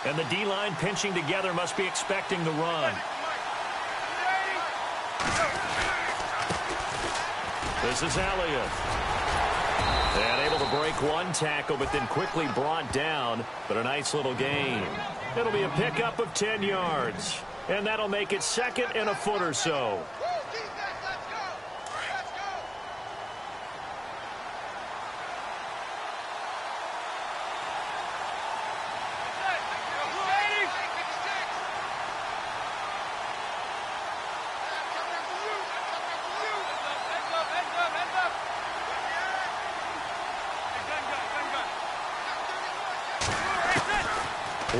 And the D-line pinching together must be expecting the run. This is Elliott. And able to break one tackle, but then quickly brought down. But a nice little gain. It'll be a pickup of 10 yards. And that'll make it second and a foot or so.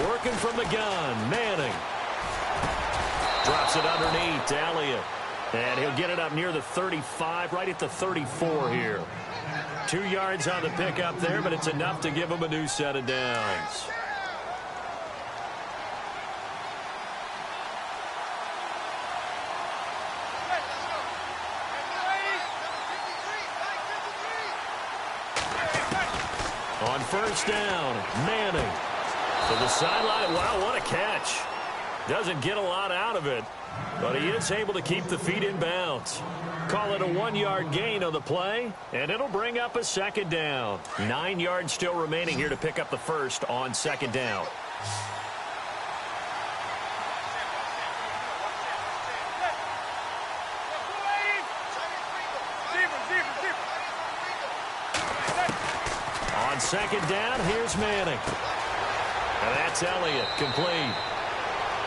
Working from the gun, Manning. Drops it underneath to Elliott. And he'll get it up near the 35, right at the 34 here. 2 yards on the pickup there, but it's enough to give him a new set of downs. On first down, Manning. To the sideline. Wow, what a catch. Doesn't get a lot out of it, but he is able to keep the feet in bounds. Call it a 1-yard gain on the play, and it'll bring up a second down. 9 yards still remaining here to pick up the first on second down. On second down, here's Manning. And that's Elliott, complete.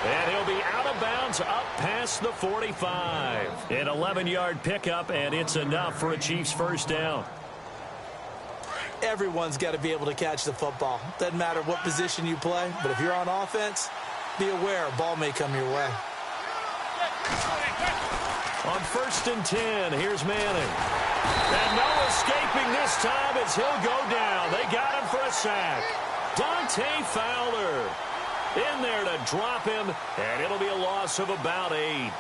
And he'll be out of bounds up past the 45. An 11-yard pickup, and it's enough for a Chiefs first down. Everyone's got to be able to catch the football. Doesn't matter what position you play, but if you're on offense, be aware a ball may come your way. On first and 10, here's Manning. And no escaping this time as he'll go down. They got him for a sack. Dante Fowler in there to drop him, and it'll be a loss of about 8.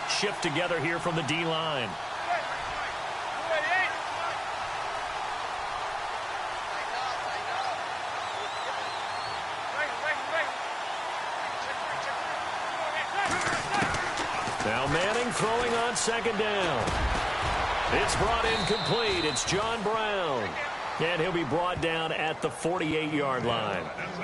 Shift together here from the D-line. Now Manning throwing on second down. It's brought in complete. It's John Brown. And he'll be brought down at the 48-yard line.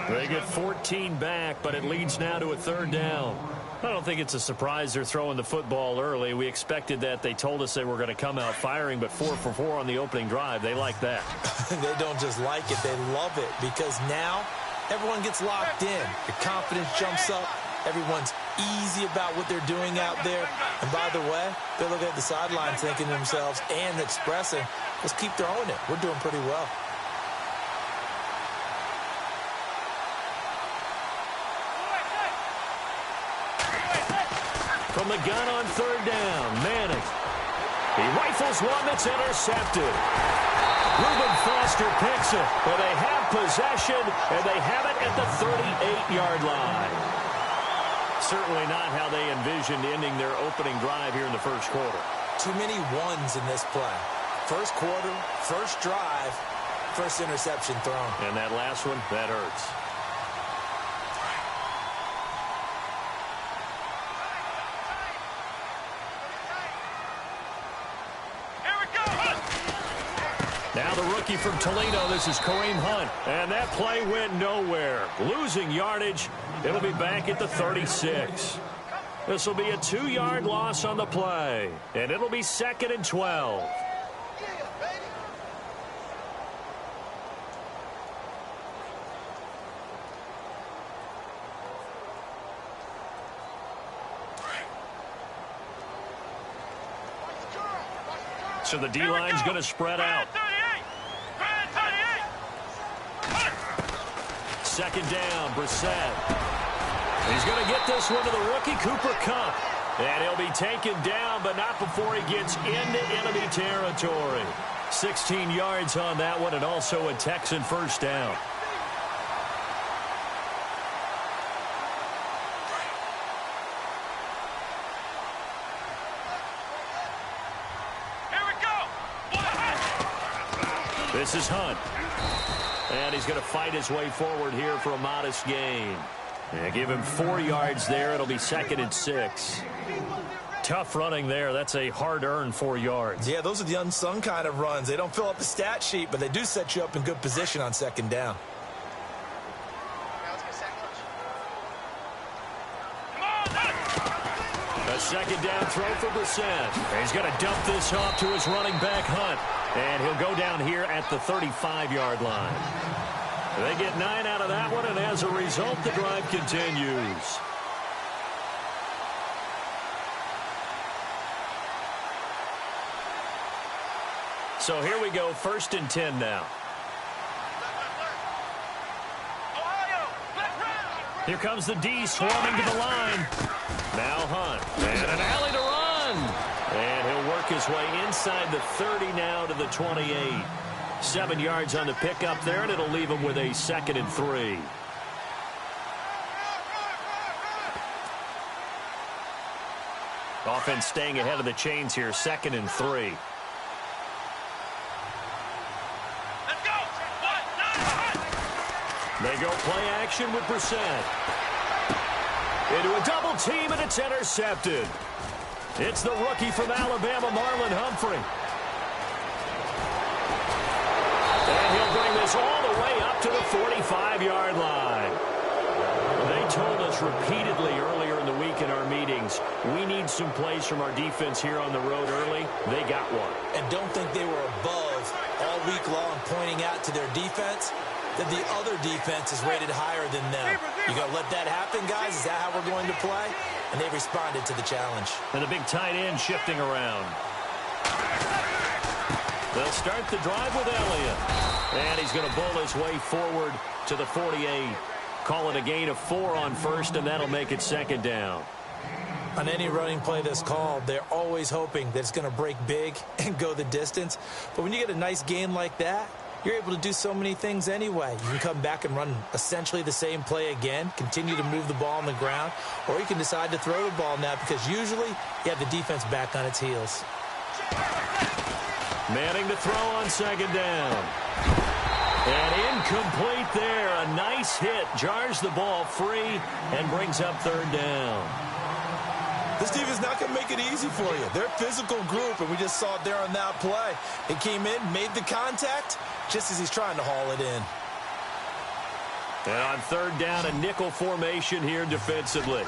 They get 14 back, but it leads now to a third down. I don't think it's a surprise they're throwing the football early. We expected that. They told us they were going to come out firing, but 4 for 4 on the opening drive. They like that. They don't just like it. They love it because now everyone gets locked in. The confidence jumps up. Everyone's easy about what they're doing out there. And by the way, they're looking at the sideline thinking to themselves and expressing, let's keep throwing it. We're doing pretty well. From the gun on third down, Manning. He rifles one that's intercepted. Reuben Foster picks it, but they have possession, and they have it at the 38-yard line. Certainly not how they envisioned ending their opening drive here in the first quarter. Too many ones in this play. First quarter, first drive, first interception thrown. And that last one, that hurts. Now the rookie from Toledo, this is Kareem Hunt. And that play went nowhere. Losing yardage. It'll be back at the 36. This will be a 2-yard loss on the play. And it'll be second and 12. So the D-line's going to spread out. Second down, Brissett. He's going to get this one to the rookie, Cooper Kupp. And he'll be taken down, but not before he gets into enemy territory. 16 yards on that one, and also a Texan first down. This is Hunt. And he's going to fight his way forward here for a modest gain. Yeah, give him 4 yards there. It'll be 2nd and 6. Tough running there. That's a hard-earned 4 yards. Yeah, those are the unsung kind of runs. They don't fill up the stat sheet, but they do set you up in good position on 2nd down. A 2nd down throw for Brissett. He's going to dump this off to his running back, Hunt. And he'll go down here at the 35-yard line. They get 9 out of that one, and as a result, the drive continues. So here we go, 1st and 10 now. Here comes the D swarming to the line. Now Hunt. And an alley to run. And he'll work his way inside the 30 now to the 28. 7 yards on the pickup there, and it'll leave him with a 2nd and 3. Offense staying ahead of the chains here, 2nd and 3. They go play action with Brissett. Into a double team, and it's intercepted. It's the rookie from Alabama, Marlon Humphrey. And he'll bring this all the way up to the 45-yard line. They told us repeatedly earlier in the week in our meetings, we need some plays from our defense here on the road early. They got one. And don't think they were above all week long pointing out to their defense that the other defense is rated higher than them. You going to let that happen, guys? Is that how we're going to play? And they responded to the challenge. And the big tight end shifting around. They'll start the drive with Elliott. And he's going to bowl his way forward to the 48. Call it a gain of 4 on 1st, and that'll make it 2nd down. On any running play that's called, they're always hoping that it's going to break big and go the distance. But when you get a nice gain like that, you're able to do so many things anyway. You can come back and run essentially the same play again, continue to move the ball on the ground, or you can decide to throw the ball now because usually you have the defense back on its heels. Manning to throw on 2nd down. And incomplete there. A nice hit. Jars the ball free and brings up 3rd down. This team is not going to make it easy for you. They're a physical group, and we just saw it there on that play. It came in, made the contact, just as he's trying to haul it in. And on 3rd down, a nickel formation here defensively.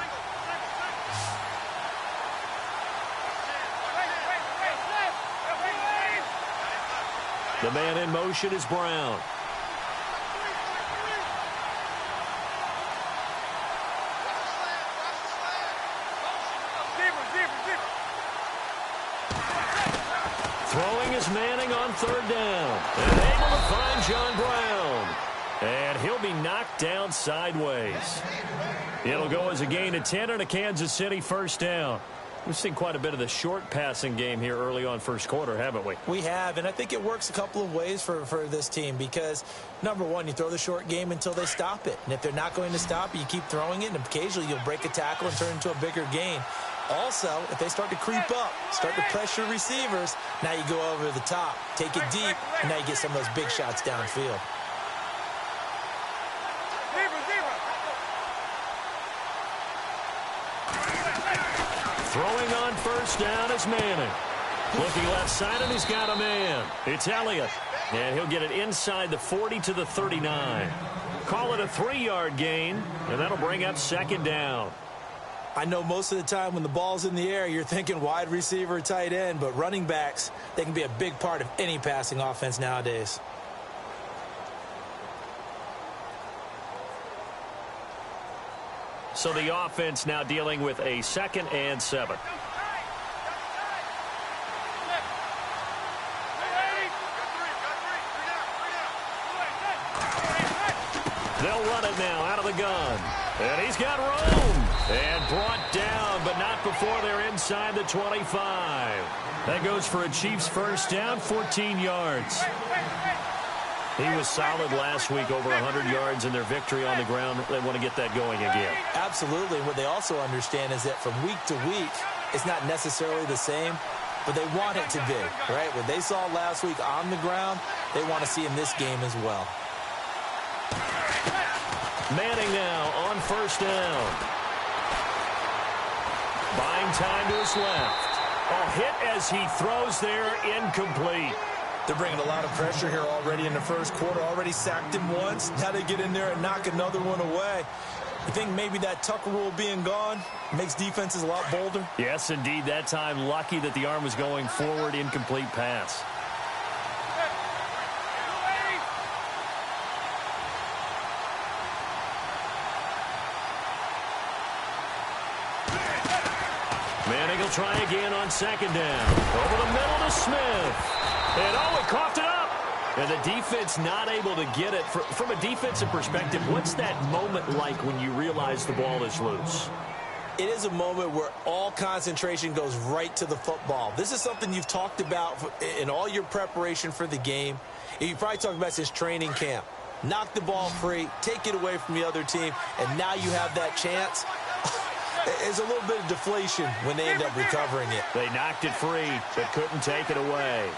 The man in motion is Brown. Throwing is Manning on 3rd down. And able to find John Brown. And he'll be knocked down sideways. It'll go as a gain of 10 and a Kansas City 1st down. We've seen quite a bit of the short passing game here early on 1st quarter, haven't we? We have, and I think it works a couple of ways for this team because, number one, you throw the short game until they stop it. And if they're not going to stop it, you keep throwing it, and occasionally you'll break a tackle and turn it into a bigger gain. Also, if they start to creep up, start to pressure receivers, now you go over the top, take it deep, and now you get some of those big shots downfield. Throwing on 1st down is Manning. Looking left side, and he's got a man. It's Elliott. And he'll get it inside the 40 to the 39. Call it a 3-yard gain, and that'll bring up 2nd down. I know most of the time when the ball's in the air, you're thinking wide receiver, tight end, but running backs, they can be a big part of any passing offense nowadays. So the offense now dealing with a 2nd and 7. They'll run it now out of the gun. And he's got room. And brought down, but not before they're inside the 25. That goes for a Chiefs 1st down, 14 yards. He was solid last week, over 100 yards in their victory on the ground. They want to get that going again. Absolutely. What they also understand is that from week to week, it's not necessarily the same, but they want it to be, right? What they saw last week on the ground, they want to see in this game as well. Manning now on first down. Buying time to his left. A hit as he throws there, incomplete. They're bringing a lot of pressure here already in the first quarter. Already sacked him once. Now they get in there and knock another one away. You think maybe that Tucker rule being gone makes defenses a lot bolder? Yes, indeed. That time, lucky that the arm was going forward, incomplete pass. Manning will try again on second down. Over the middle to Smith. And oh, he coughed it up. And the defense not able to get it. From a defensive perspective, what's that moment like when you realize the ball is loose? It is a moment where all concentration goes right to the football. This is something you've talked about in all your preparation for the game. And you probably talked about since training camp. Knock the ball free, take it away from the other team, and now you have that chance. There's a little bit of deflation when they end up recovering it. They knocked it free, but couldn't take it away.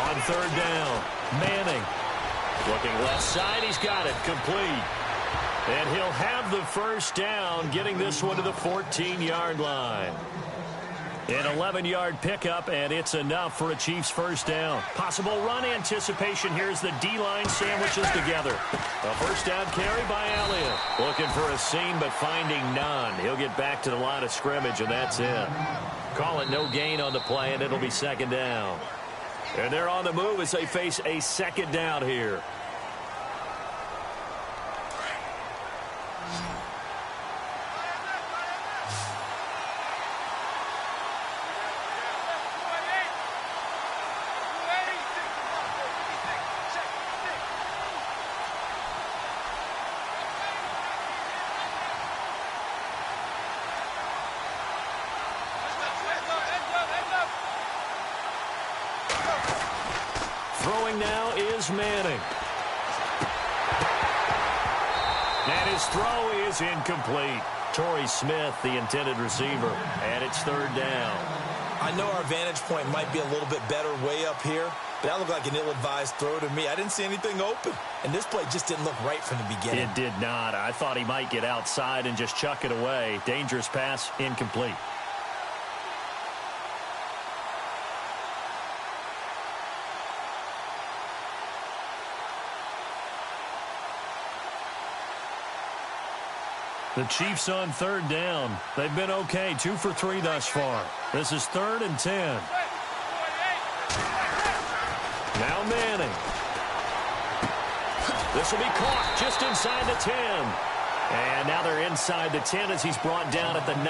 On third down, Manning. Looking left side, he's got it, complete. And he'll have the first down, getting this one to the 14-yard line. An 11-yard pickup, and it's enough for a Chiefs first down. Possible run anticipation here as the D-line sandwiches together. A first down carry by Elliott. Looking for a seam, but finding none. He'll get back to the line of scrimmage, and that's it. Call it no gain on the play, and it'll be second down. And they're on the move as they face a second down here. Throwing now is Manning. And his throw is incomplete. Torrey Smith, the intended receiver, and it's third down. I know our vantage point might be a little bit better way up here, but that looked like an ill-advised throw to me. I didn't see anything open, and this play just didn't look right from the beginning. It did not. I thought he might get outside and just chuck it away. Dangerous pass, incomplete. The Chiefs on third down. They've been okay, 2 for 3 thus far. This is 3rd and 10. Now Manning. This will be caught just inside the 10. And now they're inside the 10 as he's brought down at the 9.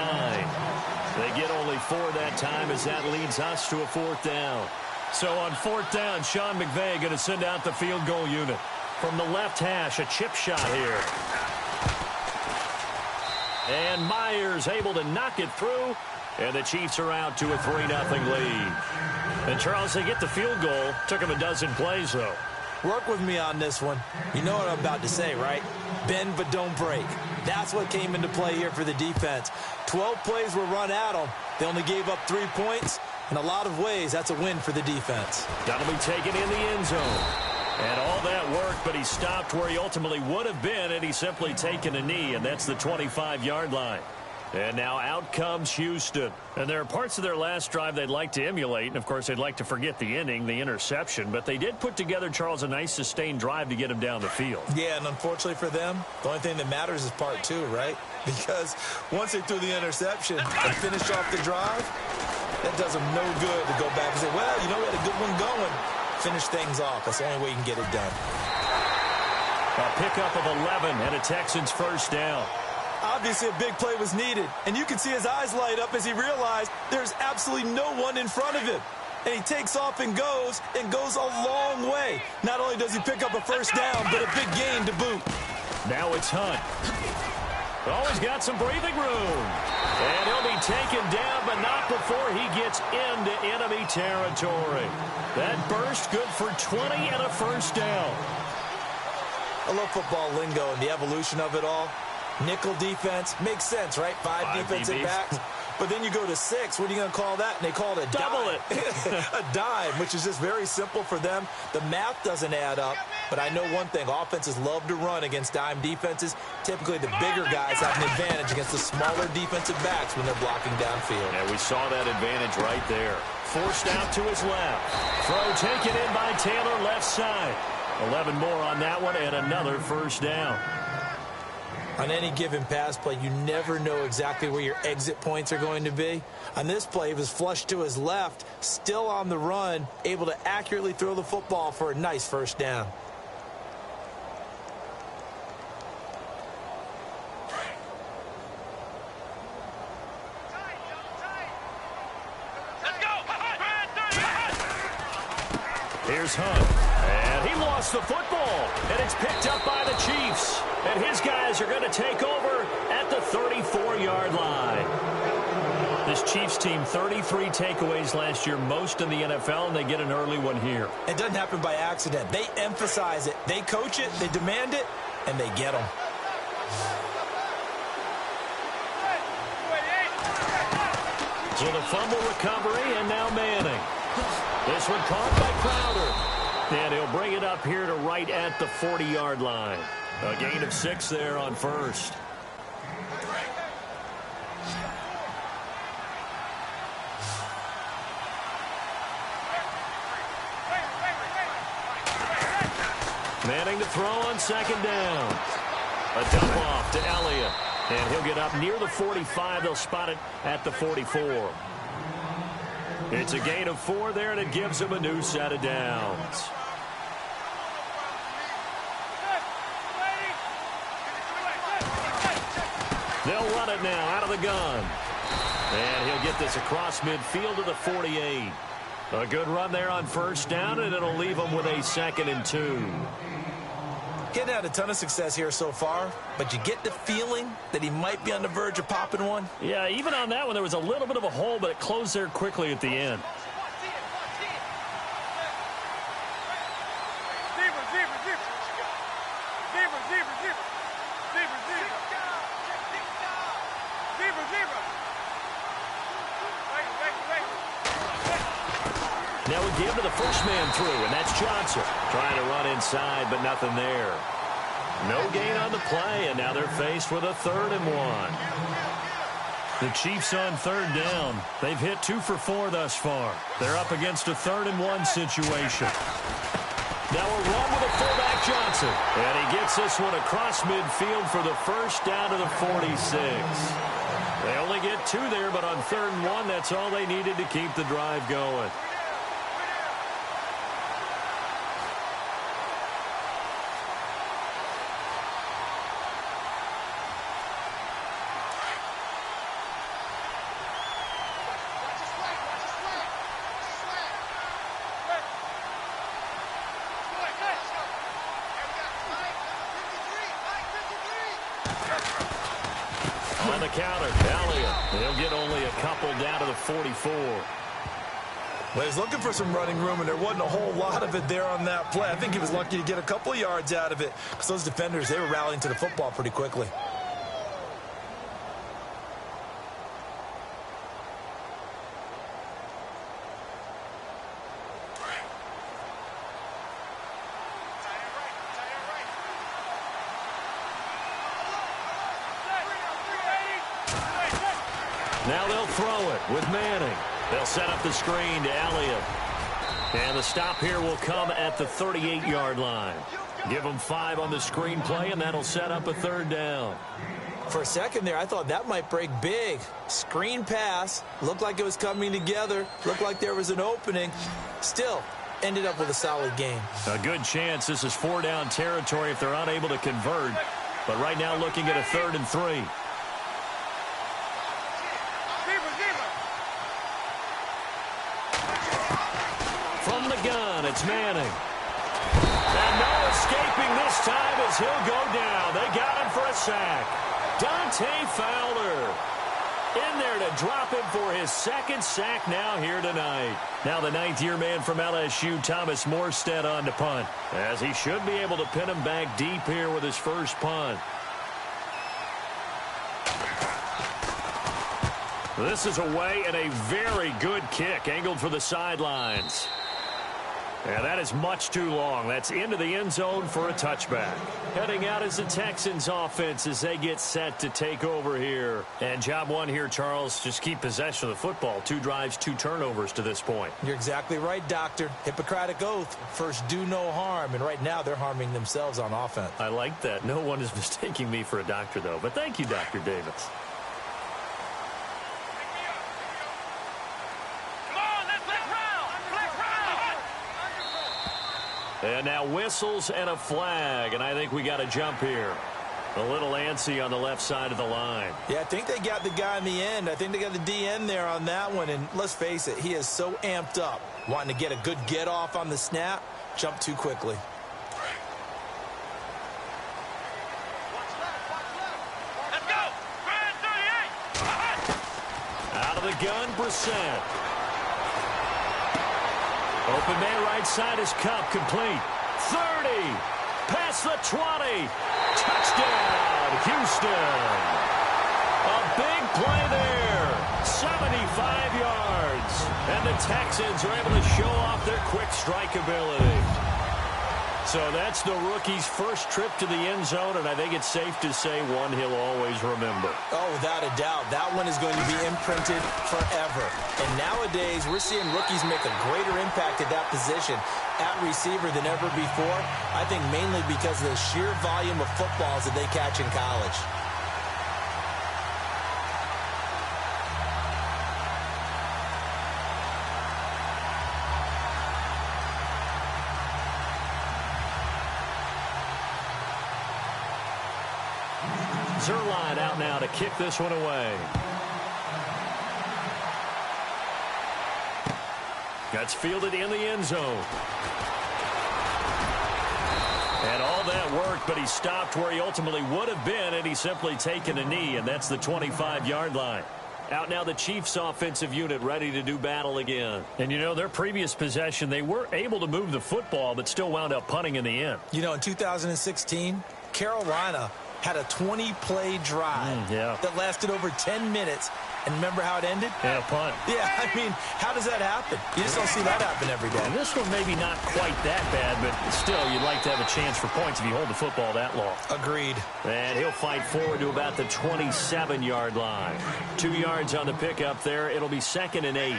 They get only 4 that time as that leads us to a 4th down. So on 4th down, Sean McVay going to send out the field goal unit. From the left hash, a chip shot here. And Myers able to knock it through. And the Chiefs are out to a 3-0 lead. And, Charles, they get the field goal. Took them a dozen plays, though. Work with me on this one. You know what I'm about to say, right? Bend but don't break. That's what came into play here for the defense. 12 plays were run at them. They only gave up 3 points. In a lot of ways, that's a win for the defense. That'll be taken in the end zone. And all that work, but he stopped where he ultimately would have been, and he's simply taken a knee, and that's the 25-yard line. And now out comes Houston. And there are parts of their last drive they'd like to emulate, and, of course, they'd like to forget the inning, the interception. But they did put together, Charles, a nice sustained drive to get him down the field. Yeah, and unfortunately for them, the only thing that matters is part 2, right? Because once they threw the interception and finished off the drive, that does them no good to go back and say, well, you know, we had a good one going. Finish things off. That's the only way you can get it done. A pickup of 11 and a Texans first down. Obviously, a big play was needed, and you can see his eyes light up as he realized there's absolutely no one in front of him. And he takes off and goes a long way. Not only does he pick up a first down, but a big gain to boot. Now it's Hunt. Always got some breathing room. And he'll be taken down, but not before he gets into enemy territory. That burst good for 20 and a first down. I love football lingo and the evolution of it all. Nickel defense. Makes sense, right? Five defensive backs. But then you go to 6. What are you going to call that? And they call it a double dime. A dime, which is just very simple for them. The math doesn't add up. But I know one thing. Offenses love to run against dime defenses. Typically, the bigger guys have an advantage against the smaller defensive backs when they're blocking downfield. Yeah, we saw that advantage right there. Forced out to his left. Throw taken in by Taylor, left side. 11 more on that one, and another first down. On any given pass play, you never know exactly where your exit points are going to be. On this play, he was flushed to his left, still on the run, able to accurately throw the football for a nice first down. Here's Hunt, and he lost the football, and it's picked up by the Chiefs. And his guys are going to take over at the 34-yard line. This Chiefs team, 33 takeaways last year, most in the NFL, and they get an early one here. It doesn't happen by accident. They emphasize it. They coach it, they demand it, and they get them. So the fumble recovery, and now Manning. This one caught by Crowder. And he'll bring it up here to right at the 40-yard line. A gain of 6 there on first. Manning to throw on second down. A dump off to Elliott. And he'll get up near the 45. They'll spot it at the 44. It's a gain of 4 there, and it gives him a new set of downs. They'll run it now out of the gun. And he'll get this across midfield to the 48. A good run there on first down, and it'll leave him with a 2nd and 2. Getting had a ton of success here so far, but you get the feeling that he might be on the verge of popping one. Yeah, even on that one, there was a little bit of a hole, but it closed there quickly at the end. Now we give to the first man through, and that's Johnson. Trying to run inside, but nothing there. No gain on the play, and now they're faced with a 3rd and 1. The Chiefs on 3rd down. They've hit 2 for 4 thus far. They're up against a 3rd and 1 situation. Now a run with a fullback Johnson. And he gets this one across midfield for the first down to the 46. They only get 2 there, but on 3rd and 1, that's all they needed to keep the drive going. On the counter, Elliott. He'll get only a couple down to the 44. Well, he's looking for some running room, and there wasn't a whole lot of it there on that play. I think he was lucky to get a couple of yards out of it because those defenders, they were rallying to the football pretty quickly. Now they'll throw it with Manning. They'll set up the screen to Elliott. And the stop here will come at the 38-yard line. Give them 5 on the screen play, and that'll set up a 3rd down. For a second there, I thought that might break big. Screen pass. Looked like it was coming together. Looked like there was an opening. Still, ended up with a solid game. A good chance this is 4-down territory if they're unable to convert. But right now looking at a 3rd and 3. From the gun, it's Manning. And no escaping this time as he'll go down. They got him for a sack. Dante Fowler in there to drop him for his 2nd sack now here tonight. Now the 9th-year man from LSU, Thomas Morstead, on to punt, as he should be able to pin him back deep here with his first punt. This is away and a very good kick angled for the sidelines. And that is much too long. That's into the end zone for a touchback. Heading out is the Texans offense as they get set to take over here. And job one here, Charles, just keep possession of the football. 2 drives, 2 turnovers to this point. You're exactly right, Doctor. Hippocratic oath. First, do no harm. And right now, they're harming themselves on offense. I like that. No one is mistaking me for a doctor, though. But thank you, Dr. Davis. And now whistles and a flag, and I think we got a jump here. A little antsy on the left side of the line. Yeah, I think they got the guy in the end. I think they got the DN there on that one, and let's face it, he is so amped up, wanting to get a good get-off on the snap, jump too quickly. Let's go! 38! Out of the gun, Brissett. Open man right side is Cup, complete. 30, past the 20. Touchdown, Houston. A big play there. 75 yards. And the Texans are able to show off their quick strike ability. So that's the rookie's first trip to the end zone, and I think it's safe to say one he'll always remember. Oh, without a doubt. That one is going to be imprinted forever. And nowadays, we're seeing rookies make a greater impact at that position at receiver than ever before. I think mainly because of the sheer volume of footballs that they catch in college. Zerline out now to kick this one away. That's fielded in the end zone. And all that work, but he stopped where he ultimately would have been, and he's simply taken a knee, and that's the 25-yard line. Out now the Chiefs offensive unit ready to do battle again. And, you know, their previous possession, they were able to move the football, but still wound up punting in the end. You know, in 2016, Carolina had a 20-play drive that lasted over 10 minutes. And remember how it ended? And a punt. Yeah, I mean, how does that happen? You just don't see that happen every day. And this one maybe not quite that bad, but still, you'd like to have a chance for points if you hold the football that long. Agreed. And he'll fight forward to about the 27-yard line. 2 yards on the pickup there. It'll be 2nd and 8.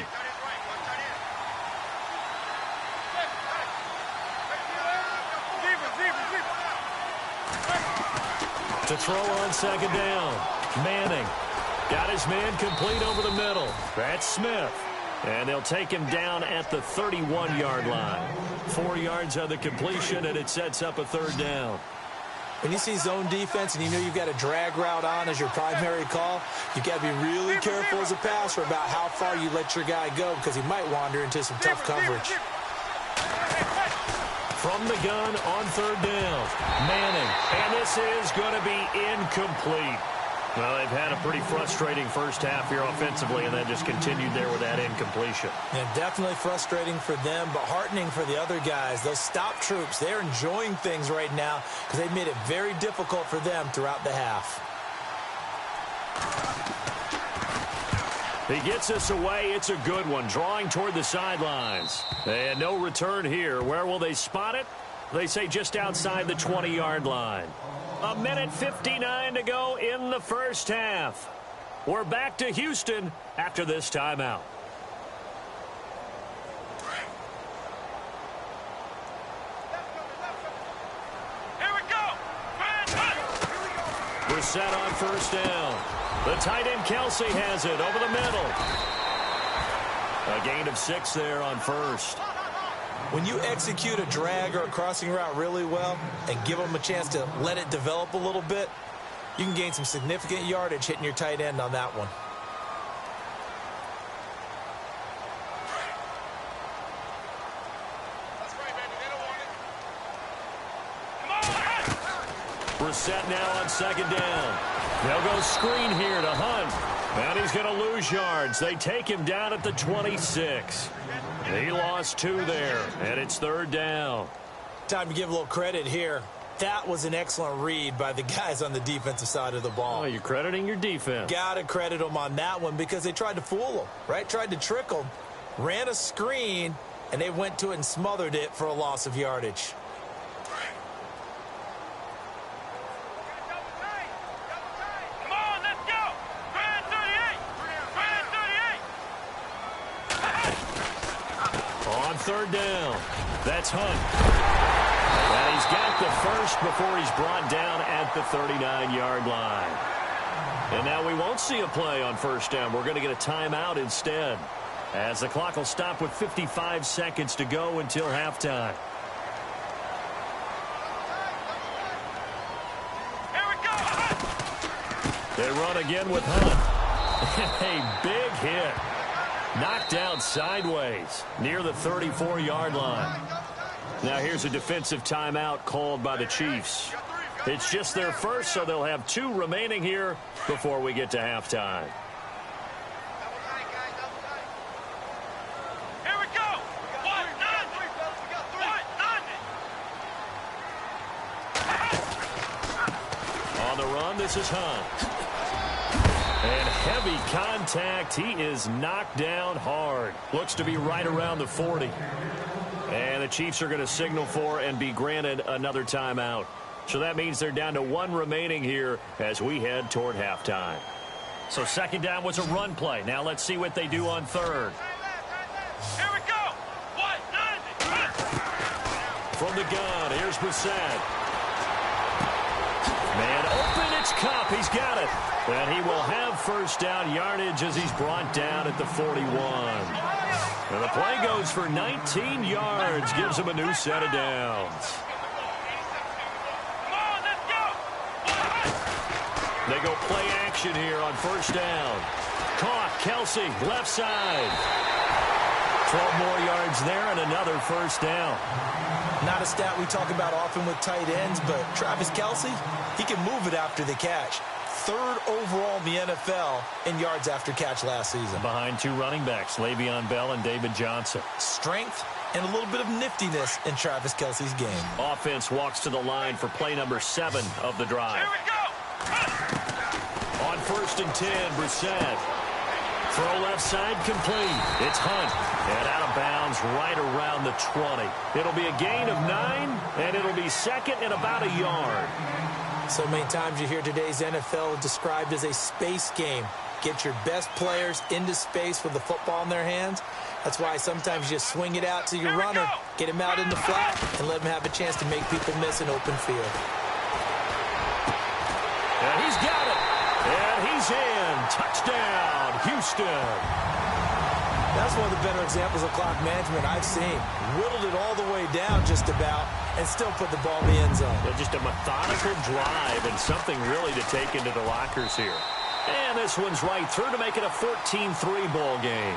To throw on 2nd down. Manning. Got his man complete over the middle. That's Smith. And they'll take him down at the 31-yard line. 4 yards on the completion, and it sets up a 3rd down. When you see zone defense and you know you've got a drag route on as your primary call, you've got to be really careful as a passer about how far you let your guy go because he might wander into some tough coverage. From the gun on 3rd down. Manning. And this is going to be incomplete. Well, they've had a pretty frustrating first half here offensively, and then just continued there with that incompletion. Yeah, definitely frustrating for them, but heartening for the other guys. Those stop troops, they're enjoying things right now because they've made it very difficult for them throughout the half. He gets us away. It's a good one, drawing toward the sidelines. And no return here. Where will they spot it? They say just outside the 20-yard line. 1:59 to go in the first half. We're back to Houston after this timeout. Here we go! We're set on 1st down. The tight end Kelsey has it over the middle. A gain of 6 there on 1st. When you execute a drag or a crossing route really well and give them a chance to let it develop a little bit, you can gain some significant yardage hitting your tight end on that one. We're set now on 2nd down. They'll go screen here to Hunt. And he's going to lose yards. They take him down at the 26. He lost 2 there, and it's 3rd down. Time to give a little credit here. That was an excellent read by the guys on the defensive side of the ball. Oh, you're crediting your defense. Got to credit them on that one because they tried to fool them, right? Tried to trick them, ran a screen, and they went to it and smothered it for a loss of yardage. Come on, let's go. 38. On third down, that's Hunt. And he's got the first before he's brought down at the 39-yard line. And now we won't see a play on first down. We're going to get a timeout instead, as the clock will stop with 55 seconds to go until halftime. Here we go. They run again with Hunt. A big hit. Knocked down sideways near the 34-yard line. Now here's a defensive timeout called by the Chiefs. It's just their first, so they'll have 2 remaining here before we get to halftime. Here we go. On the run, this is Hunt. And heavy contact. He is knocked down hard. Looks to be right around the 40. And the Chiefs are going to signal for and be granted another timeout. So that means they're down to 1 remaining here as we head toward halftime. So second down was a run play. Now let's see what they do on third. Here we go. From the gun, here's Brissett. Man open, it's Cup. He's got it. And he will have first down yardage as he's brought down at the 41. And the play goes for 19 yards, gives him a new set of downs. Come on, let's go. They go play action here on first down. Caught, Kelsey, left side. 12 more yards there and another first down. Not a stat we talk about often with tight ends, but Travis Kelsey, he can move it after the catch. 3rd overall in the NFL in yards after catch last season. Behind 2 running backs, Le'Veon Bell and David Johnson. Strength and a little bit of niftiness in Travis Kelsey's game. Offense walks to the line for play number 7 of the drive. Here we go. On first and 10, Brissett. Throw left side complete. It's Hunt. And out of bounds right around the 20. It'll be a gain of 9, and it'll be second and about a yard. So many times you hear today's NFL described as a space game. Get your best players into space with the football in their hands. That's why sometimes you just swing it out to your runner, get him out in the flat, and let him have a chance to make people miss an open field. And he's got it. And he's in. Touchdown, Houston. That's one of the better examples of clock management I've seen. Whittled it all the way down just about and still put the ball in the end zone. Just a methodical drive and something really to take into the lockers here. And this one's right through to make it a 14-3 ball game.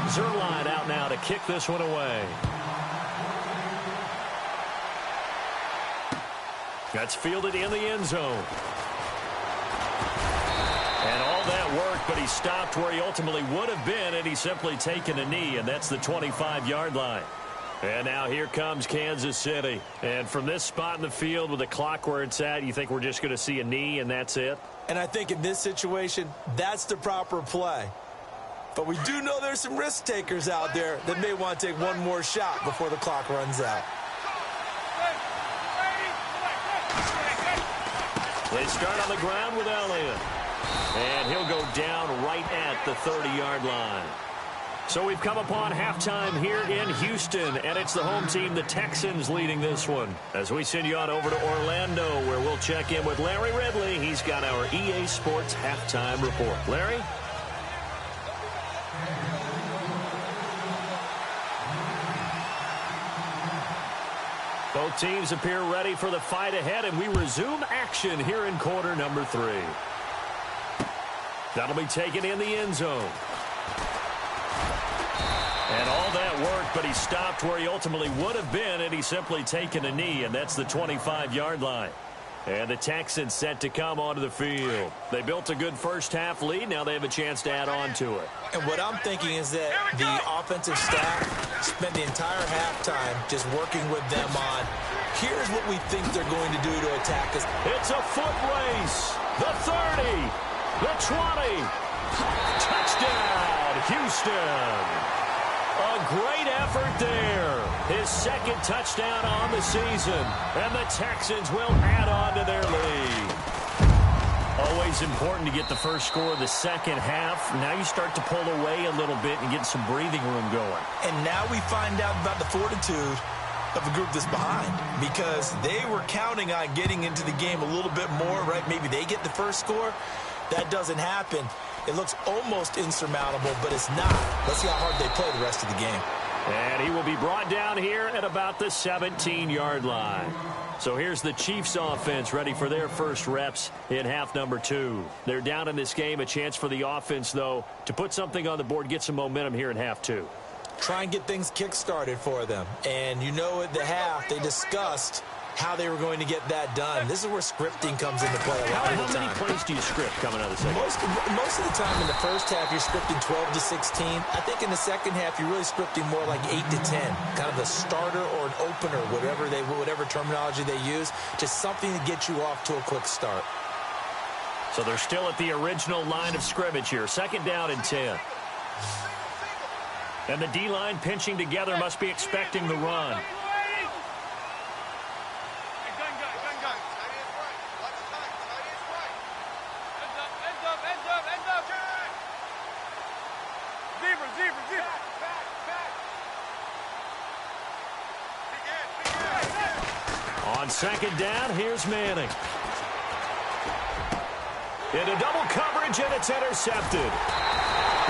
Zerline out now to kick this one away. That's fielded in the end zone. And all that work, but he stopped where he ultimately would have been, and he's simply taken a knee, and that's the 25-yard line. And now here comes Kansas City. And from this spot in the field with the clock where it's at, you think we're just going to see a knee and that's it? And I think in this situation, that's the proper play. But we do know there's some risk takers out there that may want to take one more shot before the clock runs out. They start on the ground with Elliott. And he'll go down right at the 30-yard line. So we've come upon halftime here in Houston, and it's the home team, the Texans, leading this one. As we send you on over to Orlando, where we'll check in with Larry Ridley. He's got our EA Sports halftime report. Larry? Both teams appear ready for the fight ahead, and we resume action here in quarter number 3. That'll be taken in the end zone. And all that work, but he stopped where he ultimately would have been, and he's simply taken a knee, and that's the 25-yard line. And the Texans set to come onto the field. They built a good first-half lead. Now they have a chance to add on to it. And what I'm thinking is that the offensive staff spent the entire halftime just working with them on, here's what we think they're going to do to attack us. It's a foot race. The 30. The 20. Touchdown, Houston. A great effort there. His second touchdown on the season. And the Texans will add on to their lead. Always important to get the first score of the second half. Now you start to pull away a little bit and get some breathing room going. And now we find out about the fortitude of a group that's behind, because they were counting on getting into the game a little bit more, right? Maybe they get the first score. That doesn't happen. It looks almost insurmountable, but it's not. Let's see how hard they play the rest of the game. And he will be brought down here at about the 17-yard line. So here's the Chiefs offense ready for their first reps in half number 2. They're down in this game. A chance for the offense, though, to put something on the board, get some momentum here in half 2. Try and get things kick-started for them. And you know at the half, they discussed how they were going to get that done. This is where scripting comes into play a lot of the time. How many plays do you script coming out of the second? Most of the time in the first half, you're scripting 12 to 16. I think in the second half, you're really scripting more like 8 to 10. Kind of a starter or an opener, whatever terminology they use. Just something to get you off to a quick start. So they're still at the original line of scrimmage here. Second down and 10. And the D-line pinching together, must be expecting the run. On second down, here's Manning. Into double coverage, and it's intercepted.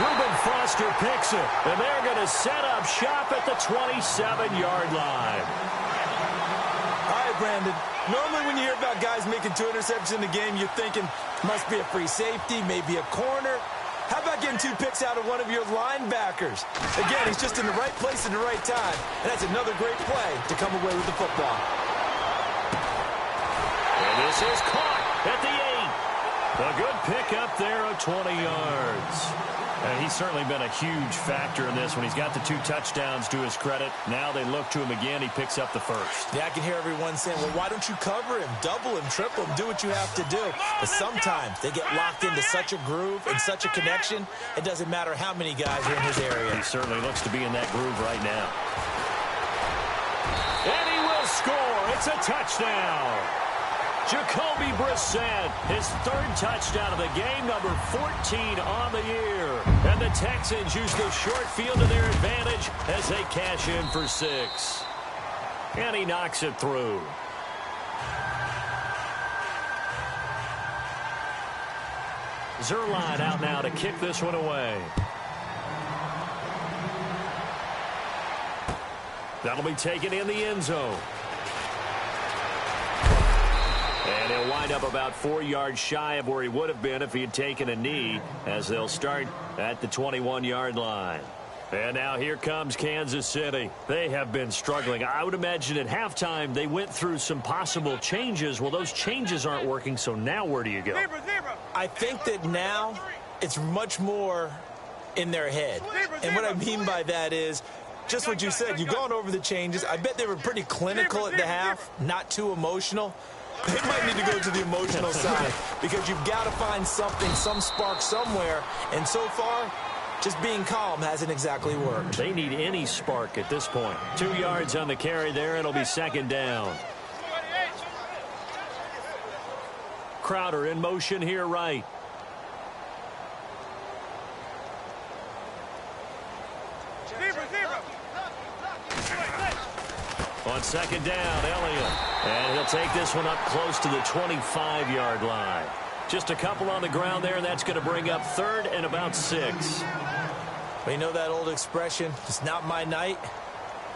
Reuben Foster picks it, and they're going to set up shop at the 27-yard line. All right, Brandon. Normally when you hear about guys making 2 interceptions in the game, you're thinking must be a free safety, maybe a corner. How about getting 2 picks out of one of your linebackers? Again, he's just in the right place at the right time, and that's another great play to come away with the football. And this is caught at the 8. A good pick up there of 20 yards. And he's certainly been a huge factor in this when he's got the 2 touchdowns to his credit. Now they look to him again. He picks up the first. Yeah, I can hear everyone saying, well, why don't you cover him, double him, triple him, do what you have to do. But sometimes they get locked into such a groove and such a connection, it doesn't matter how many guys are in his area. He certainly looks to be in that groove right now. And he will score. It's a touchdown. Jacoby Brissett, his 3rd touchdown of the game, number 14 on the year. And the Texans use the short field to their advantage as they cash in for 6. And he knocks it through. Zerline out now to kick this one away. That'll be taken in the end zone. And he'll wind up about 4 yards shy of where he would have been if he had taken a knee, as they'll start at the 21-yard line. And now here comes Kansas City. They have been struggling. I would imagine at halftime they went through some possible changes. Well, those changes aren't working, so now where do you go? I think that now it's much more in their head. And what I mean by that is just what you said. You've gone over the changes. I bet they were pretty clinical at the half, not too emotional. They might need to go to the emotional side because you've got to find something, some spark somewhere. And so far, just being calm hasn't exactly worked. They need any spark at this point. 2 yards on the carry there. It'll be second down. Crowder in motion here right. On second down, Elliott. And he'll take this one up close to the 25-yard line. Just a couple on the ground there, and that's going to bring up 3rd and about 6. Well, you know that old expression, it's not my night.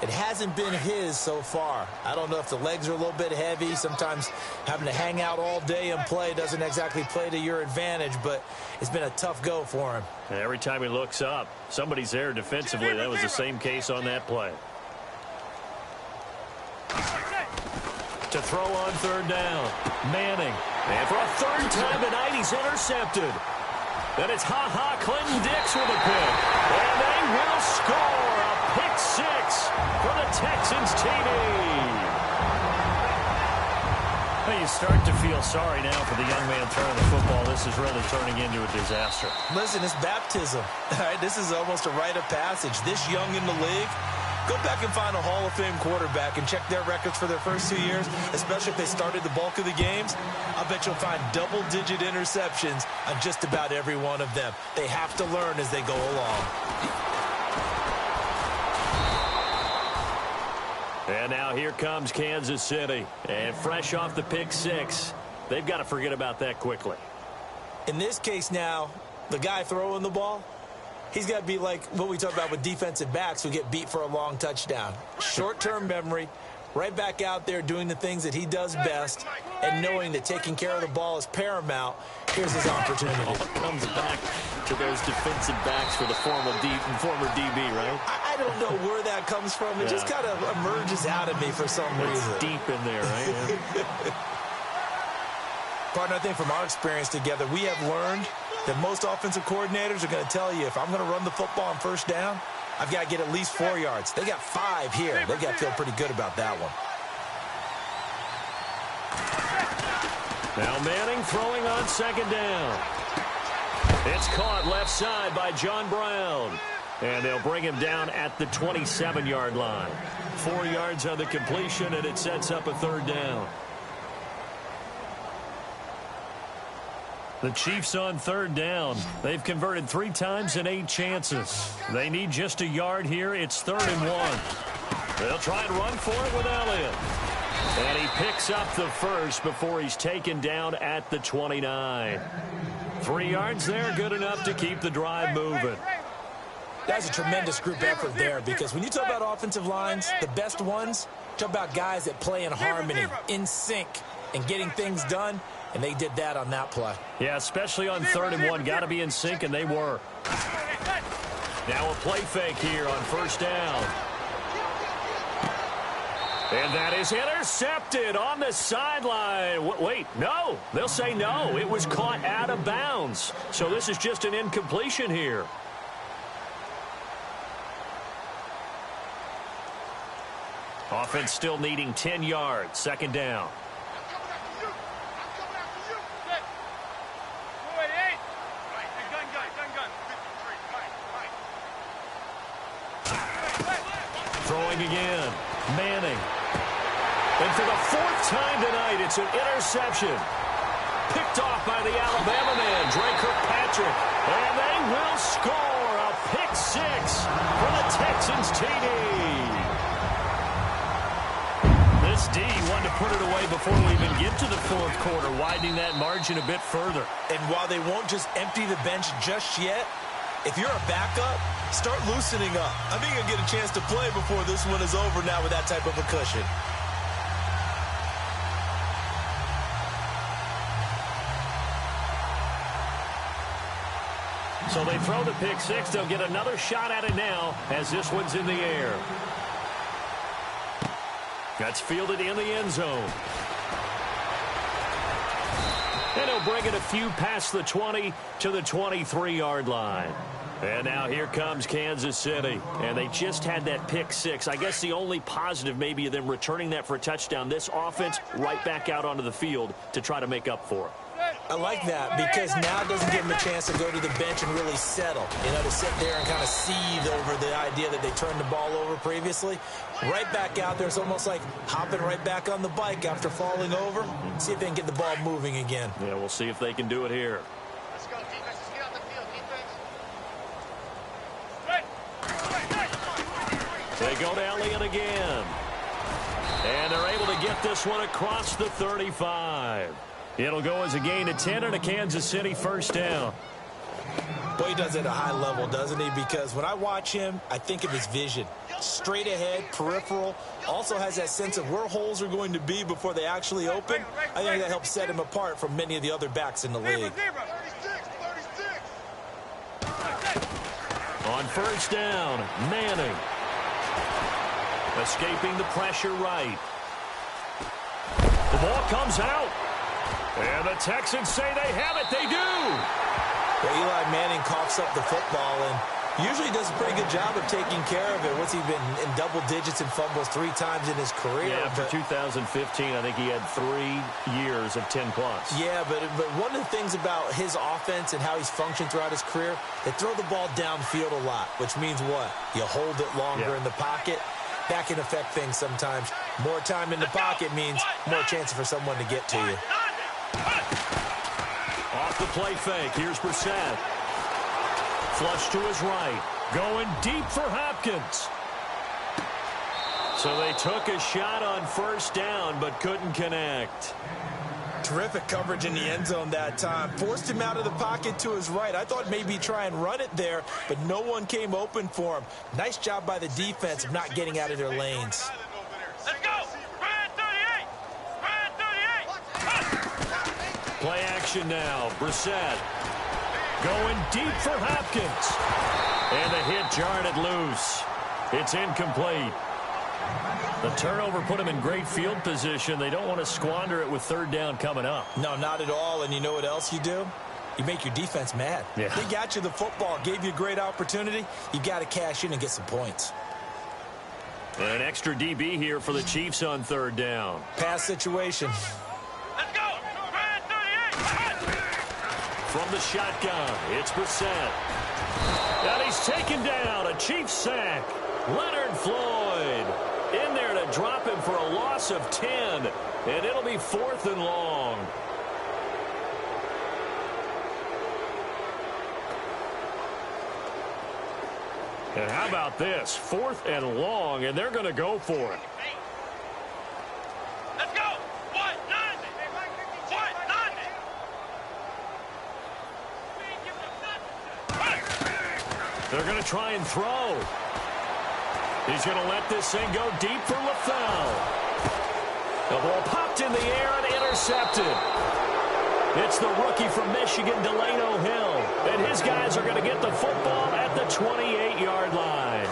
It hasn't been his so far. I don't know if the legs are a little bit heavy. Sometimes having to hang out all day and play doesn't exactly play to your advantage, but it's been a tough go for him. And every time he looks up, somebody's there defensively. That was the same case on that play. to throw on third down. Manning. And for a third time tonight, he's intercepted. Then it's Clinton-Dix with a pick. And they will score a pick six for the Texans TD. Well, you start to feel sorry now for the young man throwing the football. This is really turning into a disaster. Listen, it's baptism. All right, this is almost a rite of passage. This young in the league, go back and find a Hall of Fame quarterback and check their records for their first 2 years, especially if they started the bulk of the games. I bet you'll find double-digit interceptions on just about every one of them. They have to learn as they go along. And now here comes Kansas City. And fresh off the pick six, they've got to forget about that quickly. In this case now, the guy throwing the ball, he's got to be like what we talk about with defensive backs who get beat for a long touchdown. Short-term memory, right back out there doing the things that he does best, and knowing that taking care of the ball is paramount. Here's his opportunity. All comes back to those defensive backs for the former DB, right? I don't know where that comes from. It just kind of emerges out of me for some reason. Deep in there, right? Yeah. Partner, I think from our experience together, we have learned that most offensive coordinators are going to tell you, if I'm going to run the football on first down, I've got to get at least 4 yards. They got 5 here. They got to feel pretty good about that one. Now Manning throwing on second down. It's caught left side by John Brown. And they'll bring him down at the 27-yard line. 4 yards on the completion, and it sets up a third down. The Chiefs on third down. They've converted 3 times in 8 chances. They need just a yard here. It's 3rd and 1. They'll try and run for it with Elliott. And he picks up the first before he's taken down at the 29. 3 yards there, good enough to keep the drive moving. That's a tremendous group effort there, because when you talk about offensive lines, the best ones, talk about guys that play in harmony, in sync, and getting things done, and they did that on that play. Yeah, especially on 3rd and 1. Got to be in sync, and they were. Now a play fake here on first down. And that is intercepted on the sideline. Wait, no. They'll say no. It was caught out of bounds. So this is just an incompletion here. Offense still needing 10 yards. 2nd down. Throwing again. Manning. And for the 4th time tonight, it's an interception. Picked off by the Alabama man, Dre Kirkpatrick. And they will score a pick six for the Texans TD. This D wanted to put it away before we even get to the 4th quarter, widening that margin a bit further. And while they won't just empty the bench just yet, if you're a backup, start loosening up. I think you'll get a chance to play before this one is over now with that type of a cushion. So they throw the pick six. They'll get another shot at it now as this one's in the air. That's fielded in the end zone. And he'll bring it a few past the 20 to the 23-yard line. And now here comes Kansas City. And they just had that pick six. I guess the only positive maybe of them returning that for a touchdown. This offense right back out onto the field to try to make up for it. I like that, because now it doesn't give them a chance to go to the bench and really settle, to sit there and kind of seethe over the idea that they turned the ball over previously. Right back out there, it's almost like hopping right back on the bike after falling over. See if they can get the ball moving again. Yeah, we'll see if they can do it here. Let's go, defense. Let's get on the field, defense. They go to Elliott again. And they're able to get this one across the 35. It'll go as a gain of 10 and a Kansas City first down. Boy, he does it at a high level, doesn't he? Because when I watch him, I think of his vision. Straight ahead, peripheral. Also has that sense of where holes are going to be before they actually open. I think that helps set him apart from many of the other backs in the league. On first down, Manning. Escaping the pressure right. Ball comes out. And the Texans say they have it. They do. Well, Eli Manning coughs up the football and usually does a pretty good job of taking care of it. What's he been in double digits in fumbles 3 times in his career? Yeah, after 2015, I think he had 3 years of 10-plus. Yeah, but one of the things about his offense and how he's functioned throughout his career, they throw the ball downfield a lot, which means what? You hold it longer in the pocket. That can affect things sometimes. More time in the pocket means more chance for someone to get to you. Off the play fake. Here's Brissett. Flush to his right. Going deep for Hopkins. So they took a shot on first down, but couldn't connect. Terrific coverage in the end zone that time. Forced him out of the pocket to his right. I thought maybe try and run it there, but no one came open for him. Nice job by the defense of not getting out of their lanes. Let's go! Brad 38! Brad 38! Play action now. Brissett going deep for Hopkins. And the hit jarred it loose. It's incomplete. The turnover put him in great field position. They don't want to squander it with third down coming up. No, not at all. And you know what else you do? You make your defense mad. Yeah. They got you the football, gave you a great opportunity. You got to cash in and get some points. And an extra DB here for the Chiefs on third down. Pass situation. Let's go! Brad 38! From the shotgun, it's Brissett. And he's taken down. A Chiefs sack. Leonard Floyd in there to drop him for a loss of 10. And it'll be 4th and long. And how about this? 4th and long, and they're going to go for it. Let's go! 190! 190! They're going to try and throw. He's going to let this thing go deep for LaFell. The ball popped in the air and intercepted. It's the rookie from Michigan, Delano Hill. And his guys are going to get the football at the 28-yard line.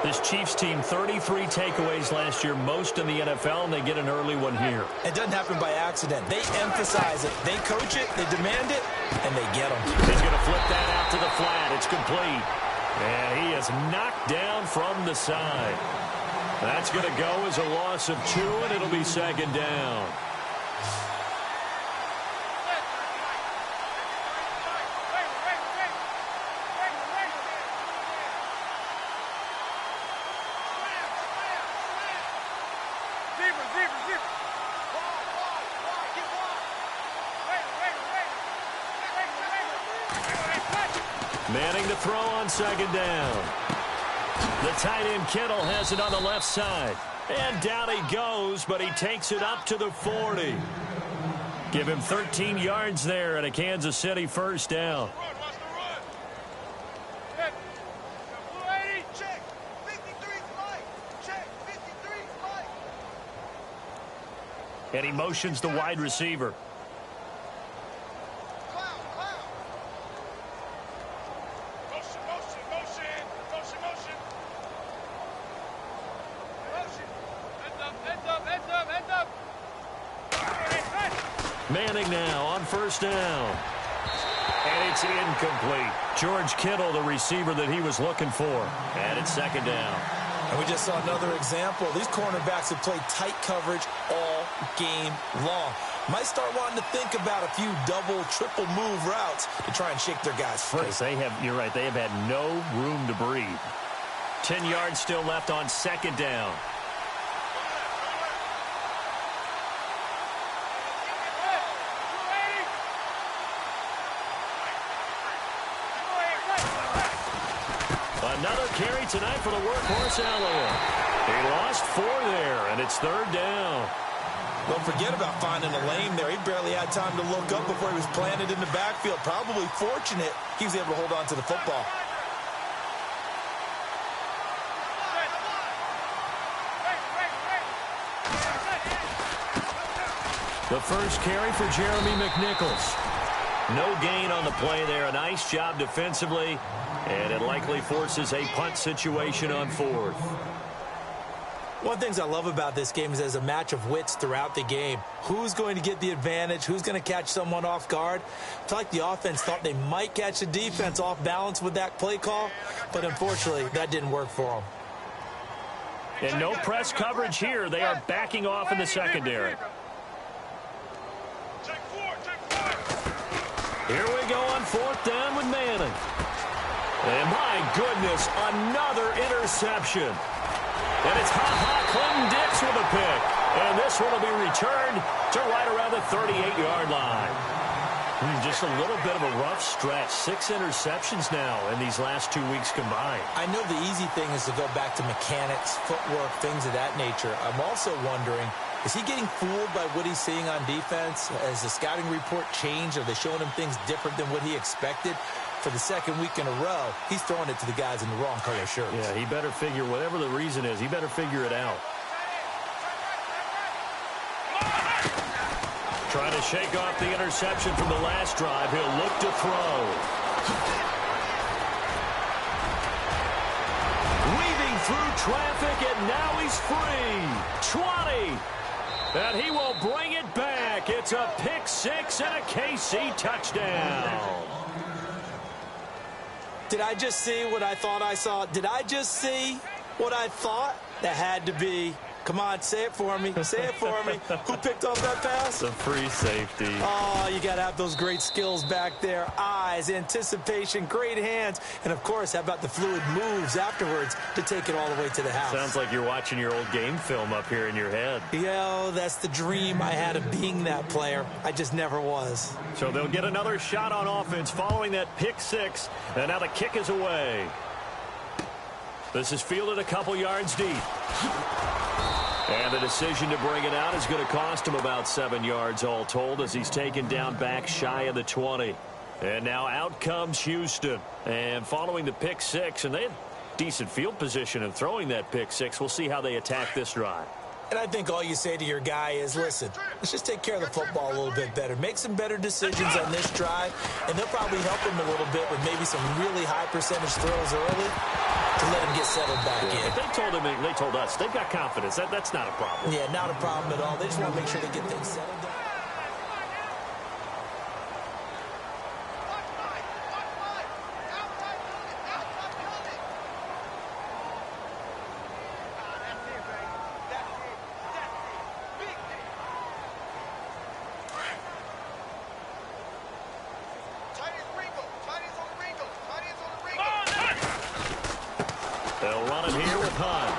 This Chiefs team, 33 takeaways last year, most in the NFL, and they get an early one here. It doesn't happen by accident. They emphasize it. They coach it, they demand it, and they get them. He's going to flip that out to the flat. It's complete. And he is knocked down from the side. That's going to go as a loss of 2, and it'll be 2nd down. Manning to throw on 2nd down. The tight end Kittle has it on the left side. And down he goes, but he takes it up to the 40. Give him 13 yards there and a Kansas City first down. Check! 53 Mike! Check! 53 Mike! And he motions the wide receiver. Manning now on first down. And it's incomplete. George Kittle, the receiver that he was looking for. And it's 2nd down. And we just saw another example. These cornerbacks have played tight coverage all game long. Might start wanting to think about a few double, triple move routes to try and shake their guys free. You're right, they have had no room to breathe. 10 yards still left on 2nd down. Another carry tonight for the workhorse Elliott. He lost 4 there, and it's 3rd down. Don't forget about finding a lane there. He barely had time to look up before he was planted in the backfield. Probably fortunate he was able to hold on to the football. The first carry for Jeremy McNichols. No gain on the play there. A nice job defensively. And it likely forces a punt situation on 4th. One of the things I love about this game is there's a match of wits throughout the game. Who's going to get the advantage? Who's going to catch someone off guard? I feel like the offense thought they might catch the defense off balance with that play call, but unfortunately, that didn't work for them. And no press coverage here. They are backing off in the secondary. Here we go on fourth down with Manning. And my goodness, another interception. And it's Clinton Dix with a pick. And this one will be returned to right around the 38-yard line. Just a little bit of a rough stretch. 6 interceptions now in these last 2 weeks combined. I know the easy thing is to go back to mechanics, footwork, things of that nature. I'm also wondering, is he getting fooled by what he's seeing on defense? Has the scouting report changed? Are they showing him things different than what he expected? For the second week in a row, he's throwing it to the guys in the wrong color shirts. Yeah, he better figure, whatever the reason is, he better figure it out. Trying to shake off the interception from the last drive. He'll look to throw. Weaving through traffic, and now he's free. 20. And he will bring it back. It's a pick six and a KC touchdown. Did I just see what I thought I saw? Did I just see what I thought? That had to be. Come on, say it for me. Say it for me. Who picked off that pass? The free safety. Oh, you got to have those great skills back there. Eyes, anticipation, great hands. And, of course, how about the fluid moves afterwards to take it all the way to the house? Sounds like you're watching your old game film up here in your head. Yo, that's the dream I had of being that player. I just never was. So they'll get another shot on offense following that pick six. And now the kick is away. This is fielded a couple yards deep. And the decision to bring it out is going to cost him about 7 yards all told as he's taken down back shy of the 20. And now out comes Houston. And following the pick six, and they had decent field position in throwing that pick six. We'll see how they attack this drive. And I think all you say to your guy is, listen, let's just take care of the football a little bit better. Make some better decisions on this drive, and they'll probably help him a little bit with maybe some really high percentage throws early to let him get settled back in. If they told him, they told us, they've got confidence. That's not a problem. Yeah, not a problem at all. They just want to make sure they get things settled down. They'll run it here with Hunt.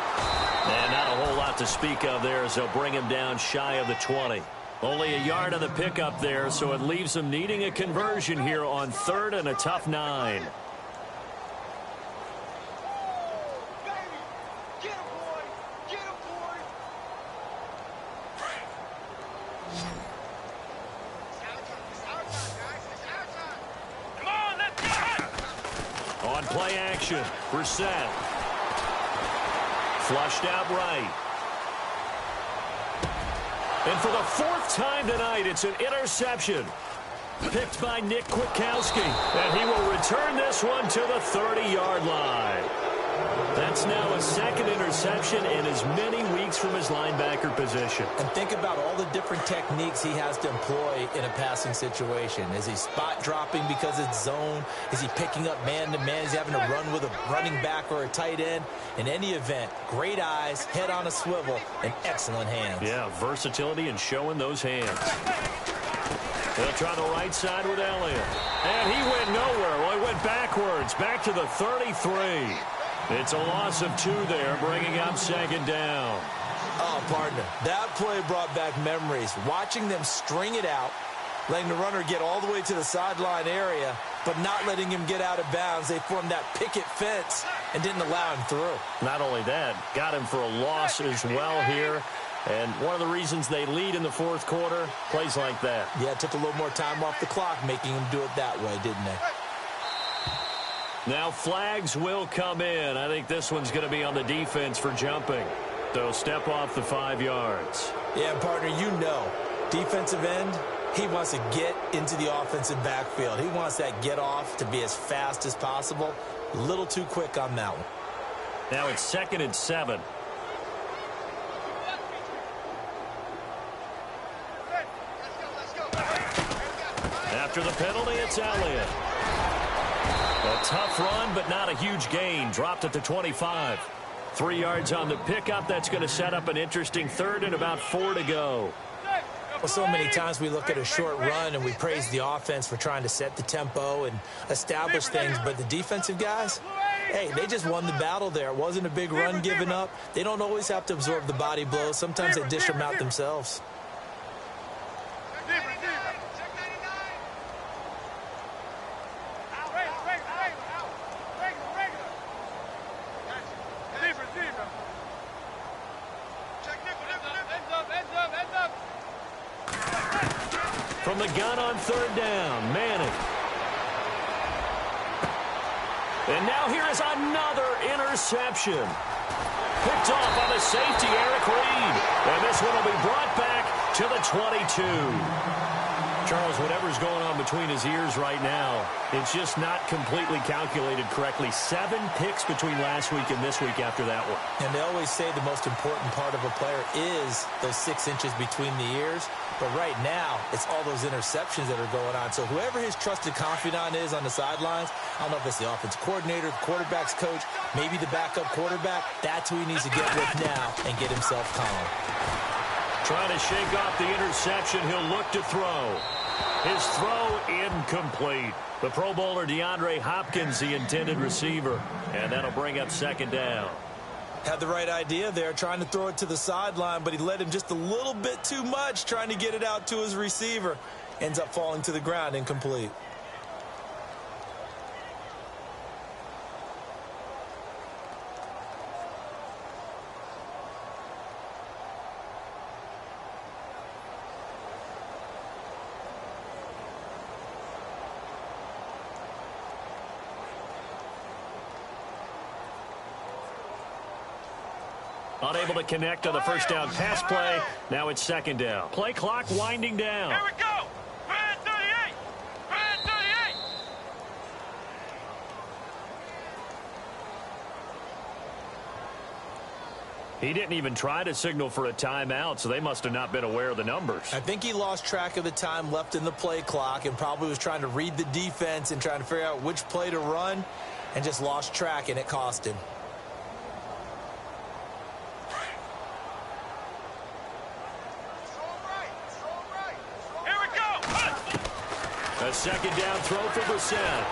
And not a whole lot to speak of there as they'll bring him down shy of the 20. Only a yard of the pickup there, so it leaves them needing a conversion here on third and a tough 9. On play action, Brissett. Flushed out right. And for the 4th time tonight, it's an interception. Picked by Nick Kwiatkowski. And he will return this one to the 30-yard line. That's now a 2nd interception in as many weeks from his linebacker position. And think about all the different techniques he has to employ in a passing situation. Is he spot dropping because it's zone? Is he picking up man-to-man? Is he having to run with a running back or a tight end? In any event, great eyes, head on a swivel, and excellent hands. Yeah, versatility and showing those hands. They'll try the right side with Elliott. And he went nowhere. Well, he went backwards, back to the 33. It's a loss of 2 there, bringing up 2nd down. Oh, partner, that play brought back memories. Watching them string it out, letting the runner get all the way to the sideline area, but not letting him get out of bounds. They formed that picket fence and didn't allow him through. Not only that, got him for a loss as well here. And one of the reasons they lead in the 4th quarter, plays like that. Yeah, it took a little more time off the clock, making him do it that way, didn't they? Now flags will come in. I think this one's going to be on the defense for jumping. They'll step off the 5 yards. Yeah, partner, you know, defensive end, he wants to get into the offensive backfield. He wants that get off to be as fast as possible. A little too quick on that one. Now it's 2nd and 7. After the penalty, it's Elliott. A tough run, but not a huge gain. Dropped at the 25. 3 yards on the pickup. That's going to set up an interesting third and about 4 to go. Well, so many times we look at a short run and we praise the offense for trying to set the tempo and establish things, but the defensive guys, hey, they just won the battle there. It wasn't a big run given up. They don't always have to absorb the body blows. Sometimes they dish them out themselves. From the gun on third down, Manning. And now here is another interception. Picked off on the safety, Eric Reed. And this one will be brought back to the 22. Charles, whatever's going on between his ears right now, it's just not completely calculated correctly. 7 picks between last week and this week after that one. And they always say the most important part of a player is those 6 inches between the ears. But right now, it's all those interceptions that are going on. So whoever his trusted confidant is on the sidelines, I don't know if it's the offensive coordinator, the quarterback's coach, maybe the backup quarterback, that's who he needs to get with now and get himself calm. Trying to shake off the interception, he'll look to throw. His throw incomplete. The Pro Bowler DeAndre Hopkins, the intended receiver. And that'll bring up second down. Had the right idea there, trying to throw it to the sideline, but he led him just a little bit too much, trying to get it out to his receiver. Ends up falling to the ground, incomplete. Unable to connect on the first down pass play. Now it's second down. Play clock winding down. Here we go. Red 38. Red 38. He didn't even try to signal for a timeout, so they must have not been aware of the numbers. I think he lost track of the time left in the play clock and probably was trying to read the defense and trying to figure out which play to run and just lost track, and it cost him. A second down throw for Brissett.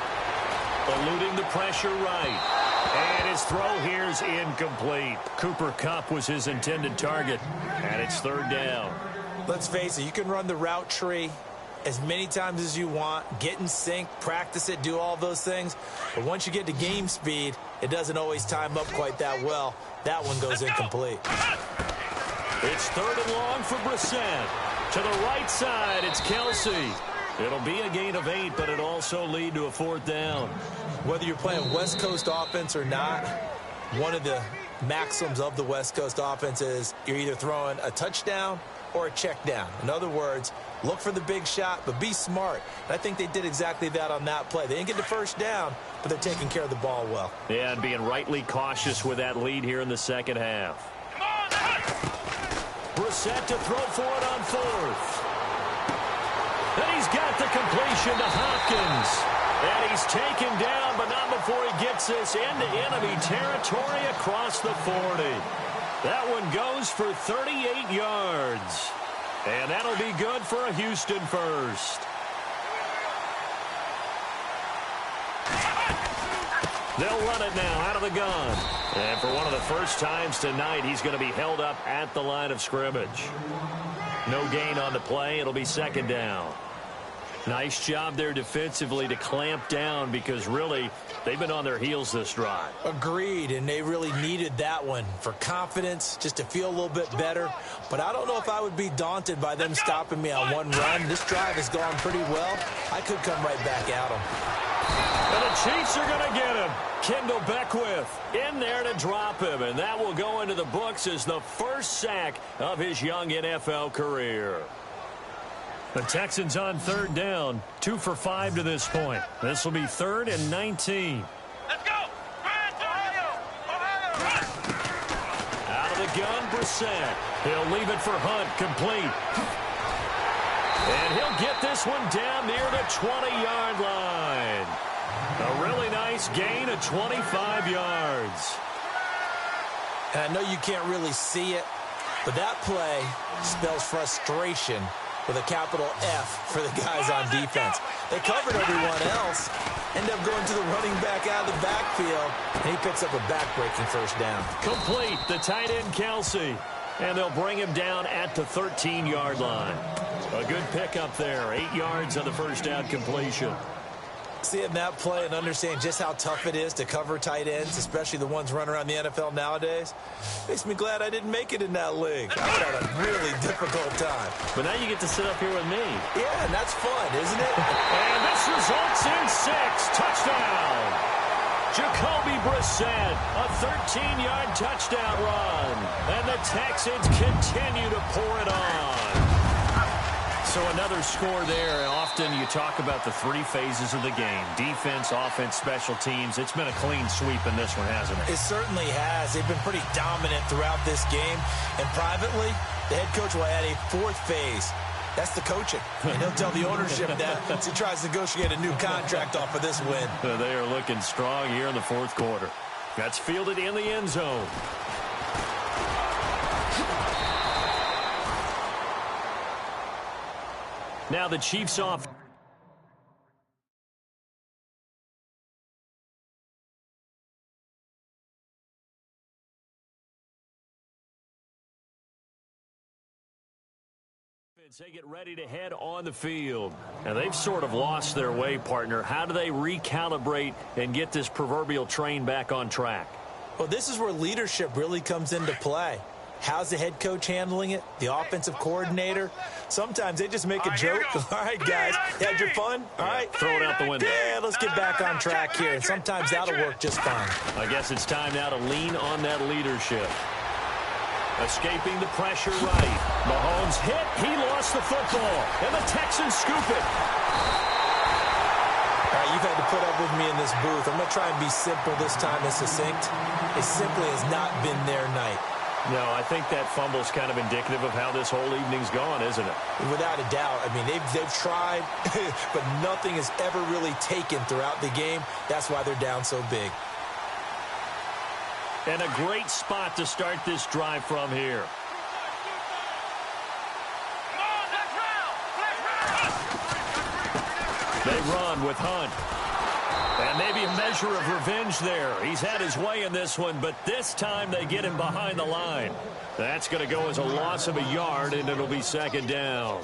Eluding the pressure right. And his throw here is incomplete. Cooper Kupp was his intended target. And it's third down. Let's face it, you can run the route tree as many times as you want, get in sync, practice it, do all those things. But once you get to game speed, it doesn't always time up quite that well. That one goes incomplete. It's third and long for Brissett. To the right side, it's Kelsey. It'll be a gain of 8, but it'll also lead to a fourth down. Whether you're playing West Coast offense or not, one of the maxims of the West Coast offense is you're either throwing a touchdown or a check down. In other words, look for the big shot, but be smart. And I think they did exactly that on that play. They didn't get the first down, but they're taking care of the ball well. Yeah, and being rightly cautious with that lead here in the second half. Brissett to throw for it on fourth. And he's got the completion to Hopkins. And he's taken down, but not before he gets this into enemy territory across the 40. That one goes for 38 yards. And that'll be good for a Houston first. They'll run it now out of the gun. And for one of the first times tonight, he's going to be held up at the line of scrimmage. No gain on the play. It'll be second down. Nice job there defensively to clamp down because really they've been on their heels this drive. Agreed, and they really needed that one for confidence, just to feel a little bit better. But I don't know if I would be daunted by them stopping me on one run. This drive has gone pretty well. I could come right back at them. And the Chiefs are going to get him. Kendall Beckwith in there to drop him, and that will go into the books as the first sack of his young NFL career. The Texans on third down, 2 for 5 to this point. This will be 3rd and 19. Let's go. Out of the gun, Brissett. He'll leave it for Hunt, complete. And he'll get this one down near the 20-yard line. A really nice gain of 25 yards. And I know you can't really see it, but that play spells frustration with a capital F for the guys on defense. They covered everyone else, end up going to the running back out of the backfield, and he picks up a back-breaking first down. Complete, the tight end Kelsey. And they'll bring him down at the 13-yard line. A good pickup there, 8 yards on the first down completion. Seeing that play and understand just how tough it is to cover tight ends, especially the ones running around the NFL nowadays, makes me glad I didn't make it in that league. I would have had a really difficult time. But now you get to sit up here with me. Yeah, and that's fun, isn't it? And this results in 6. Touchdown. Jacoby Brissett, a 13-yard touchdown run. And the Texans continue to pour it on. So another score there. Often you talk about the 3 phases of the game. Defense, offense, special teams. It's been a clean sweep in this one, hasn't it? It certainly has. They've been pretty dominant throughout this game. And privately, the head coach will add a 4th phase. That's the coaching. And he'll tell the ownership that as he tries to negotiate a new contract off of this win. They are looking strong here in the 4th quarter. That's fielded in the end zone. Now the Chiefs off. They get ready to head on the field. And they've sort of lost their way, partner. How do they recalibrate and get this proverbial train back on track? Well, this is where leadership really comes into play. How's the head coach handling it? The offensive coordinator? Sometimes they just make a joke. All right, guys, had your fun? All right. Throw it out the window. Yeah, let's get back on track here. And sometimes that'll work just fine. I guess it's time now to lean on that leadership. Escaping the pressure right. Mahomes hit. He lost the football. And the Texans scoop it. All right, you've had to put up with me in this booth. I'm going to try and be simple this time and succinct. It simply has not been their night. No, I think that fumble's kind of indicative of how this whole evening's gone, isn't it? Without a doubt. I mean, they've tried, but nothing has ever really taken throughout the game. That's why they're down so big. And a great spot to start this drive from here. They run with Hunt. And maybe a measure of revenge there. He's had his way in this one, but this time they get him behind the line. That's going to go as a loss of a yard, and it'll be second down.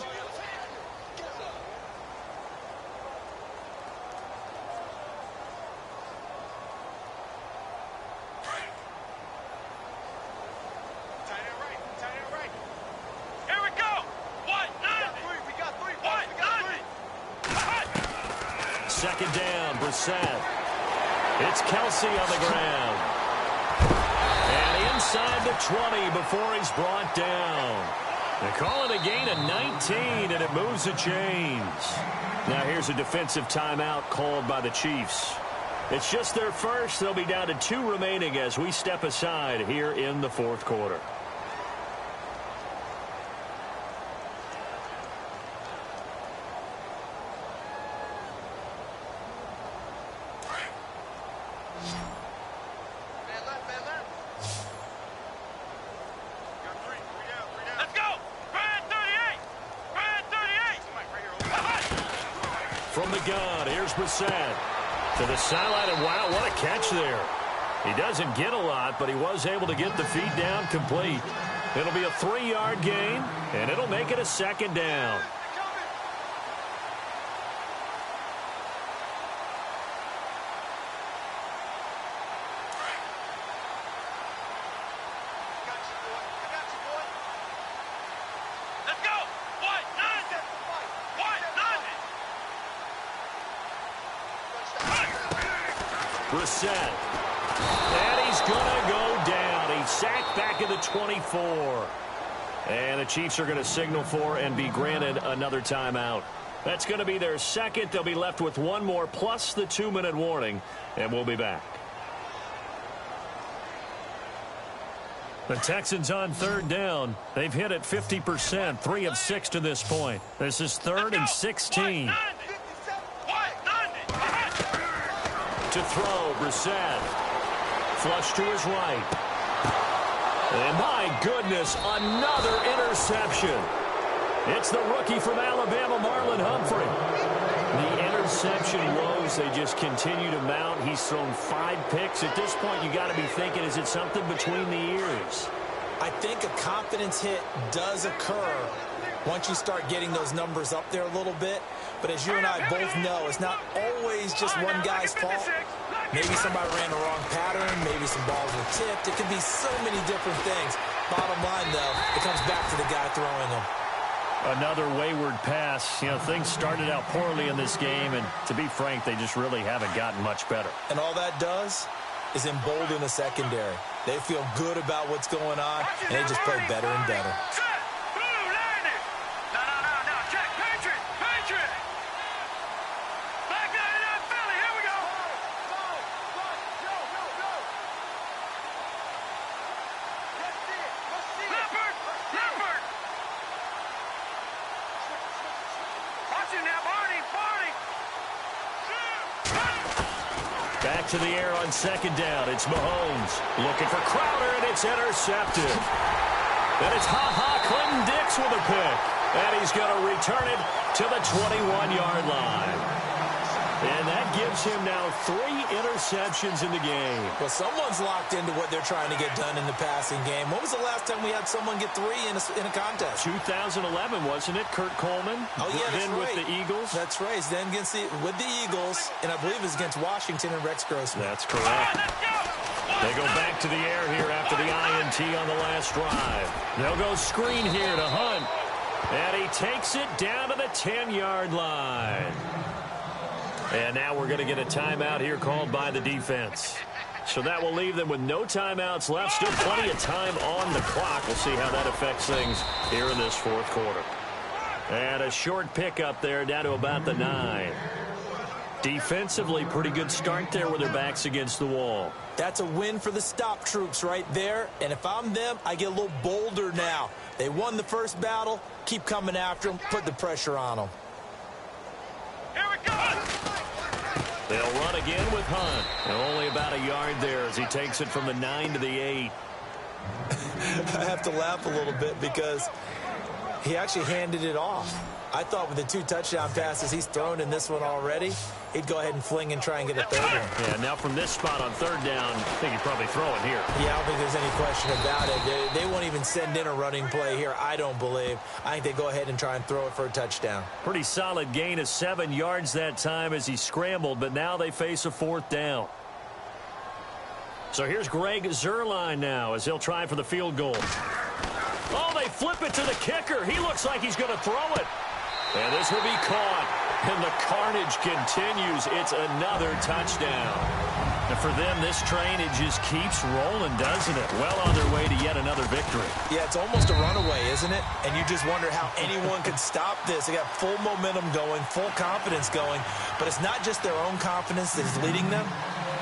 Second down, Brissett. It's Kelsey on the ground. And inside the 20 before he's brought down. They call it a gain of 19, and it moves the chains. Now here's a defensive timeout called by the Chiefs. It's just their first. They'll be down to 2 remaining as we step aside here in the 4th quarter. From the gun, here's Brissett to the sideline, and wow, what a catch there. He doesn't get a lot, but he was able to get the feet down complete. It'll be a 3-yard gain, and it'll make it a second down. Brissett. And he's going to go down. He's sacked back at the 24. And the Chiefs are going to signal for and be granted another timeout. That's going to be their second. They'll be left with 1 more plus the 2-minute warning. And we'll be back. The Texans on third down. They've hit it 50%, 3 of 6 to this point. This is 3rd and 16. To throw, Brissett. Flush to his right. And my goodness, another interception. It's the rookie from Alabama, Marlon Humphrey. The interception woes, they just continue to mount. He's thrown 5 picks. At this point, you got to be thinking, is it something between the ears? I think a confidence hit does occur once you start getting those numbers up there a little bit. But as you and I both know, it's not always just one guy's fault. Maybe somebody ran the wrong pattern. Maybe some balls were tipped. It could be so many different things. Bottom line, though, it comes back to the guy throwing them. Another wayward pass. You know, things started out poorly in this game, and to be frank, they just really haven't gotten much better. And all that does is embolden the secondary. They feel good about what's going on, and they just play better and better. Back to the air on second down. It's Mahomes looking for Crowder, and it's intercepted. And it's Clinton-Dix with a pick. And he's going to return it to the 21-yard line. And that gives him now 3 interceptions in the game. Well, someone's locked into what they're trying to get done in the passing game. When was the last time we had someone get 3 in a contest? 2011, wasn't it? Kurt Coleman. Oh, yeah, that's then right. with the Eagles. That's right. Then with the Eagles, and I believe it was against Washington and Rex Grossman. That's correct. They go back to the air here after the INT on the last drive. They'll go screen here to Hunt. And he takes it down to the 10-yard line. And now we're going to get a timeout here called by the defense. So that will leave them with no timeouts left. Still plenty of time on the clock. We'll see how that affects things here in this fourth quarter. And a short pickup there down to about the 9. Defensively, pretty good start there with their backs against the wall. That's a win for the stop troops right there. And if I'm them, I get a little bolder now. They won the first battle. Keep coming after them. Put the pressure on them. Here we go! They'll run again with Hunt. And only about a yard there as he takes it from the 9 to the 8. I have to laugh a little bit because he actually handed it off. I thought with the 2 touchdown passes he's thrown in this one already, he'd go ahead and fling and try and get a third one. Yeah, now from this spot on third down, I think he'd probably throw it here. Yeah, I don't think there's any question about it. They won't even send in a running play here, I don't believe. I think they go ahead and try and throw it for a touchdown. Pretty solid gain of 7 yards that time as he scrambled, but now they face a 4th down. So here's Greg Zuerlein now as he'll try for the field goal. Oh, they flip it to the kicker. He looks like he's going to throw it. And this will be caught. And the carnage continues. It's another touchdown. And for them, this train, it just keeps rolling, doesn't it? Well on their way to yet another victory. Yeah, it's almost a runaway, isn't it? And you just wonder how anyone could stop this. They got full momentum going, full confidence going. But it's not just their own confidence that is leading them.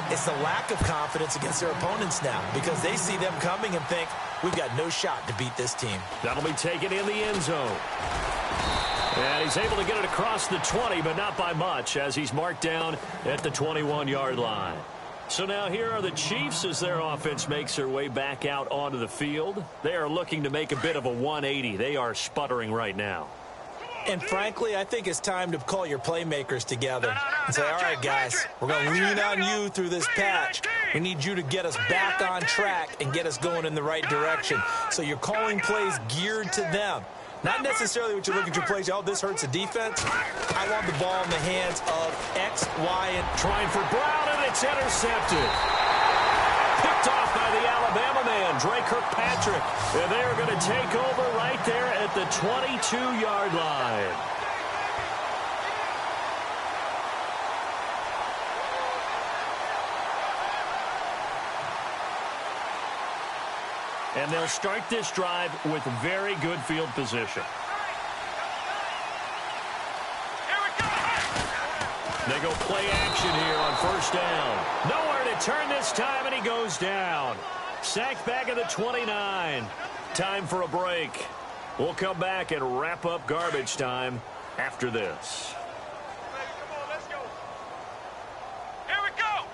It's the lack of confidence against their opponents now because they see them coming and think, we've got no shot to beat this team. That'll be taken in the end zone. And he's able to get it across the 20, but not by much as he's marked down at the 21-yard line. So now here are the Chiefs as their offense makes their way back out onto the field. They are looking to make a bit of a 180. They are sputtering right now. And frankly, I think it's time to call your playmakers together and say, all right, guys, we're going to lean on you through this patch. We need you to get us back on track and get us going in the right direction. So you're calling plays geared to them. Not necessarily what you look at your plays, oh, this hurts the defense. I want the ball in the hands of X, Y, and trying for Brown, and it's intercepted. Picked off by the Alabama man, Dre Kirkpatrick. And they are going to take over right there at the 22-yard line. And they'll start this drive with very good field position. They go play action here on first down. Nowhere to turn this time, and he goes down. Sacked back at the 29. Time for a break. We'll come back and wrap up garbage time after this. Come on, let's go. Here we go.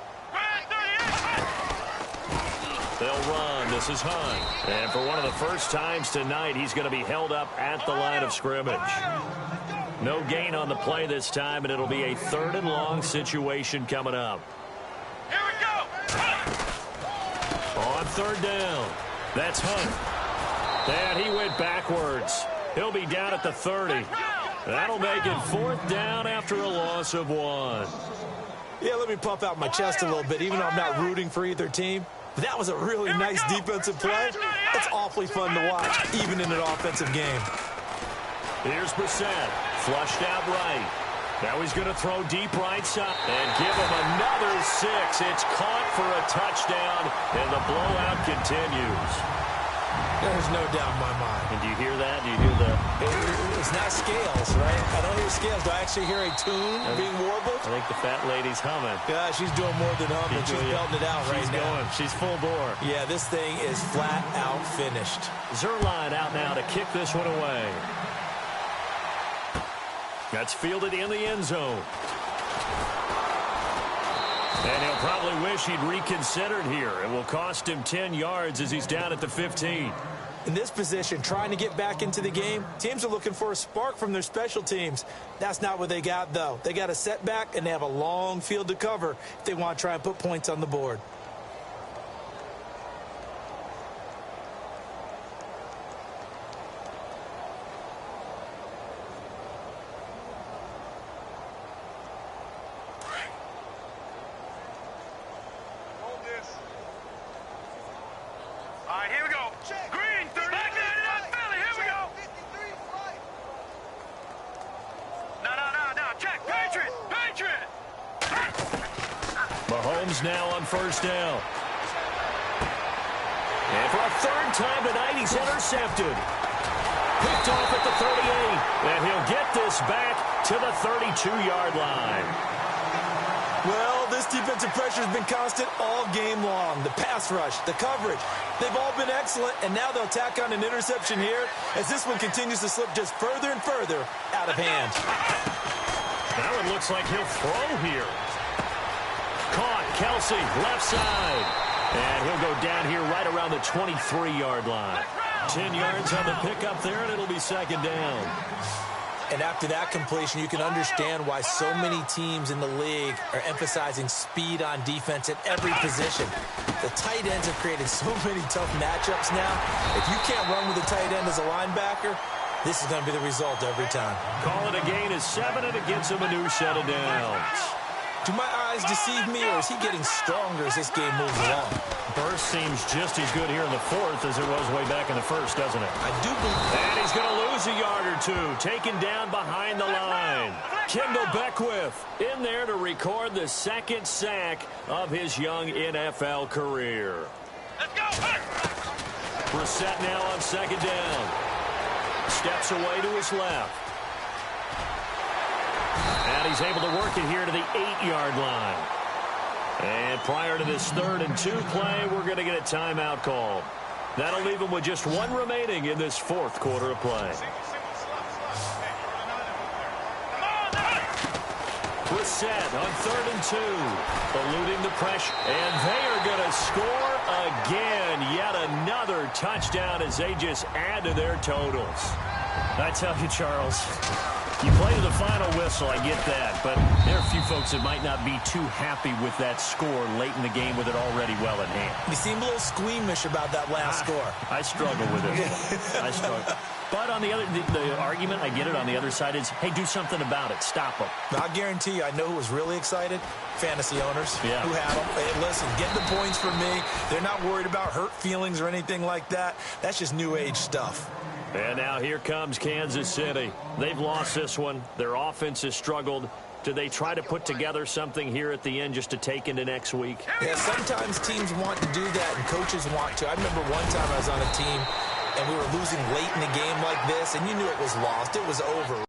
They'll run. This is Hunt. And for one of the first times tonight, he's going to be held up at the line of scrimmage. No gain on the play this time, and it'll be a 3rd and long situation coming up. Here we go. On 3rd down, that's Hunt. And he went backwards. He'll be down at the 30. That'll make it 4th down after a loss of 1. Yeah, let me puff out my chest a little bit, even though I'm not rooting for either team. That was a really nice defensive play. It's awfully fun to watch, even in an offensive game. Here's Brissett, flushed out right. Now he's going to throw deep right side and give him another 6. It's caught for a touchdown, and the blowout continues. There's no doubt in my mind. And do you hear that? Do you hear the... It's not scales, right? I don't hear scales. Do I actually hear a tune being warbled? I think the fat lady's humming. Yeah, she's doing more than humming. She's belting it out right now. She's going. She's full bore. Yeah, this thing is flat out finished. Zerline out now to kick this one away. That's fielded in the end zone. And he'll probably wish he'd reconsidered here. It will cost him 10 yards as he's down at the 15. In this position, trying to get back into the game, teams are looking for a spark from their special teams. That's not what they got, though. They got a setback, and they have a long field to cover if they want to try and put points on the board. All right, here we go. Green, 30. Back in Philly. Here we go. 53 flight. No. Check. Patriot. Mahomes now on 1st down. And for a 3rd time tonight, he's intercepted. Picked off at the 38. And he'll get this back to the 32-yard line. Well, this defensive pressure has been constant all game long. The pass rush, the coverage, they've all been excellent, and now they'll tack on an interception here as this one continues to slip just further and further out of hand. Now it looks like he'll throw here. Caught, Kelsey, left side. And he'll go down here right around the 23-yard line. 10 yards on the pickup there, and it'll be 2nd down. And after that completion, you can understand why so many teams in the league are emphasizing speed on defense at every position. The tight ends have created so many tough matchups now. If you can't run with a tight end as a linebacker, this is going to be the result every time. Call it a gain of 7, and it gets him a new set of downs. Do my eyes deceive me, or is he getting stronger as this game moves along? Burst seems just as good here in the 4th as it was way back in the 1st, doesn't it? I do believe. And he's going to lose a yard or 2, taken down behind the line. Kendall Beckwith in there to record the 2nd sack of his young NFL career. Let's go. Brissett now on 2nd down. Steps away to his left. And he's able to work it here to the 8-yard line. And prior to this 3rd and 2 play, we're going to get a timeout called. That'll leave him with just 1 remaining in this 4th quarter of play. Brissett on 3rd and 2, eluding the pressure. And they are going to score again. Yet another touchdown as they just add to their totals. I tell you, Charles, you play to the final whistle, I get that, but there are a few folks that might not be too happy with that score late in the game with it already well in hand. You seem a little squeamish about that last score. I struggle with it. I struggle. But on the other, the argument, I get it, on the other side is, hey, do something about it. Stop them. I guarantee you, I know who was really excited. Fantasy owners who had them. Hey, listen, get the points for me. They're not worried about hurt feelings or anything like that. That's just new age stuff. And now here comes Kansas City. They've lost this one. Their offense has struggled. Do they try to put together something here at the end just to take into next week? Yeah, sometimes teams want to do that and coaches want to. I remember one time I was on a team and we were losing late in the game like this, and you knew it was lost. It was over.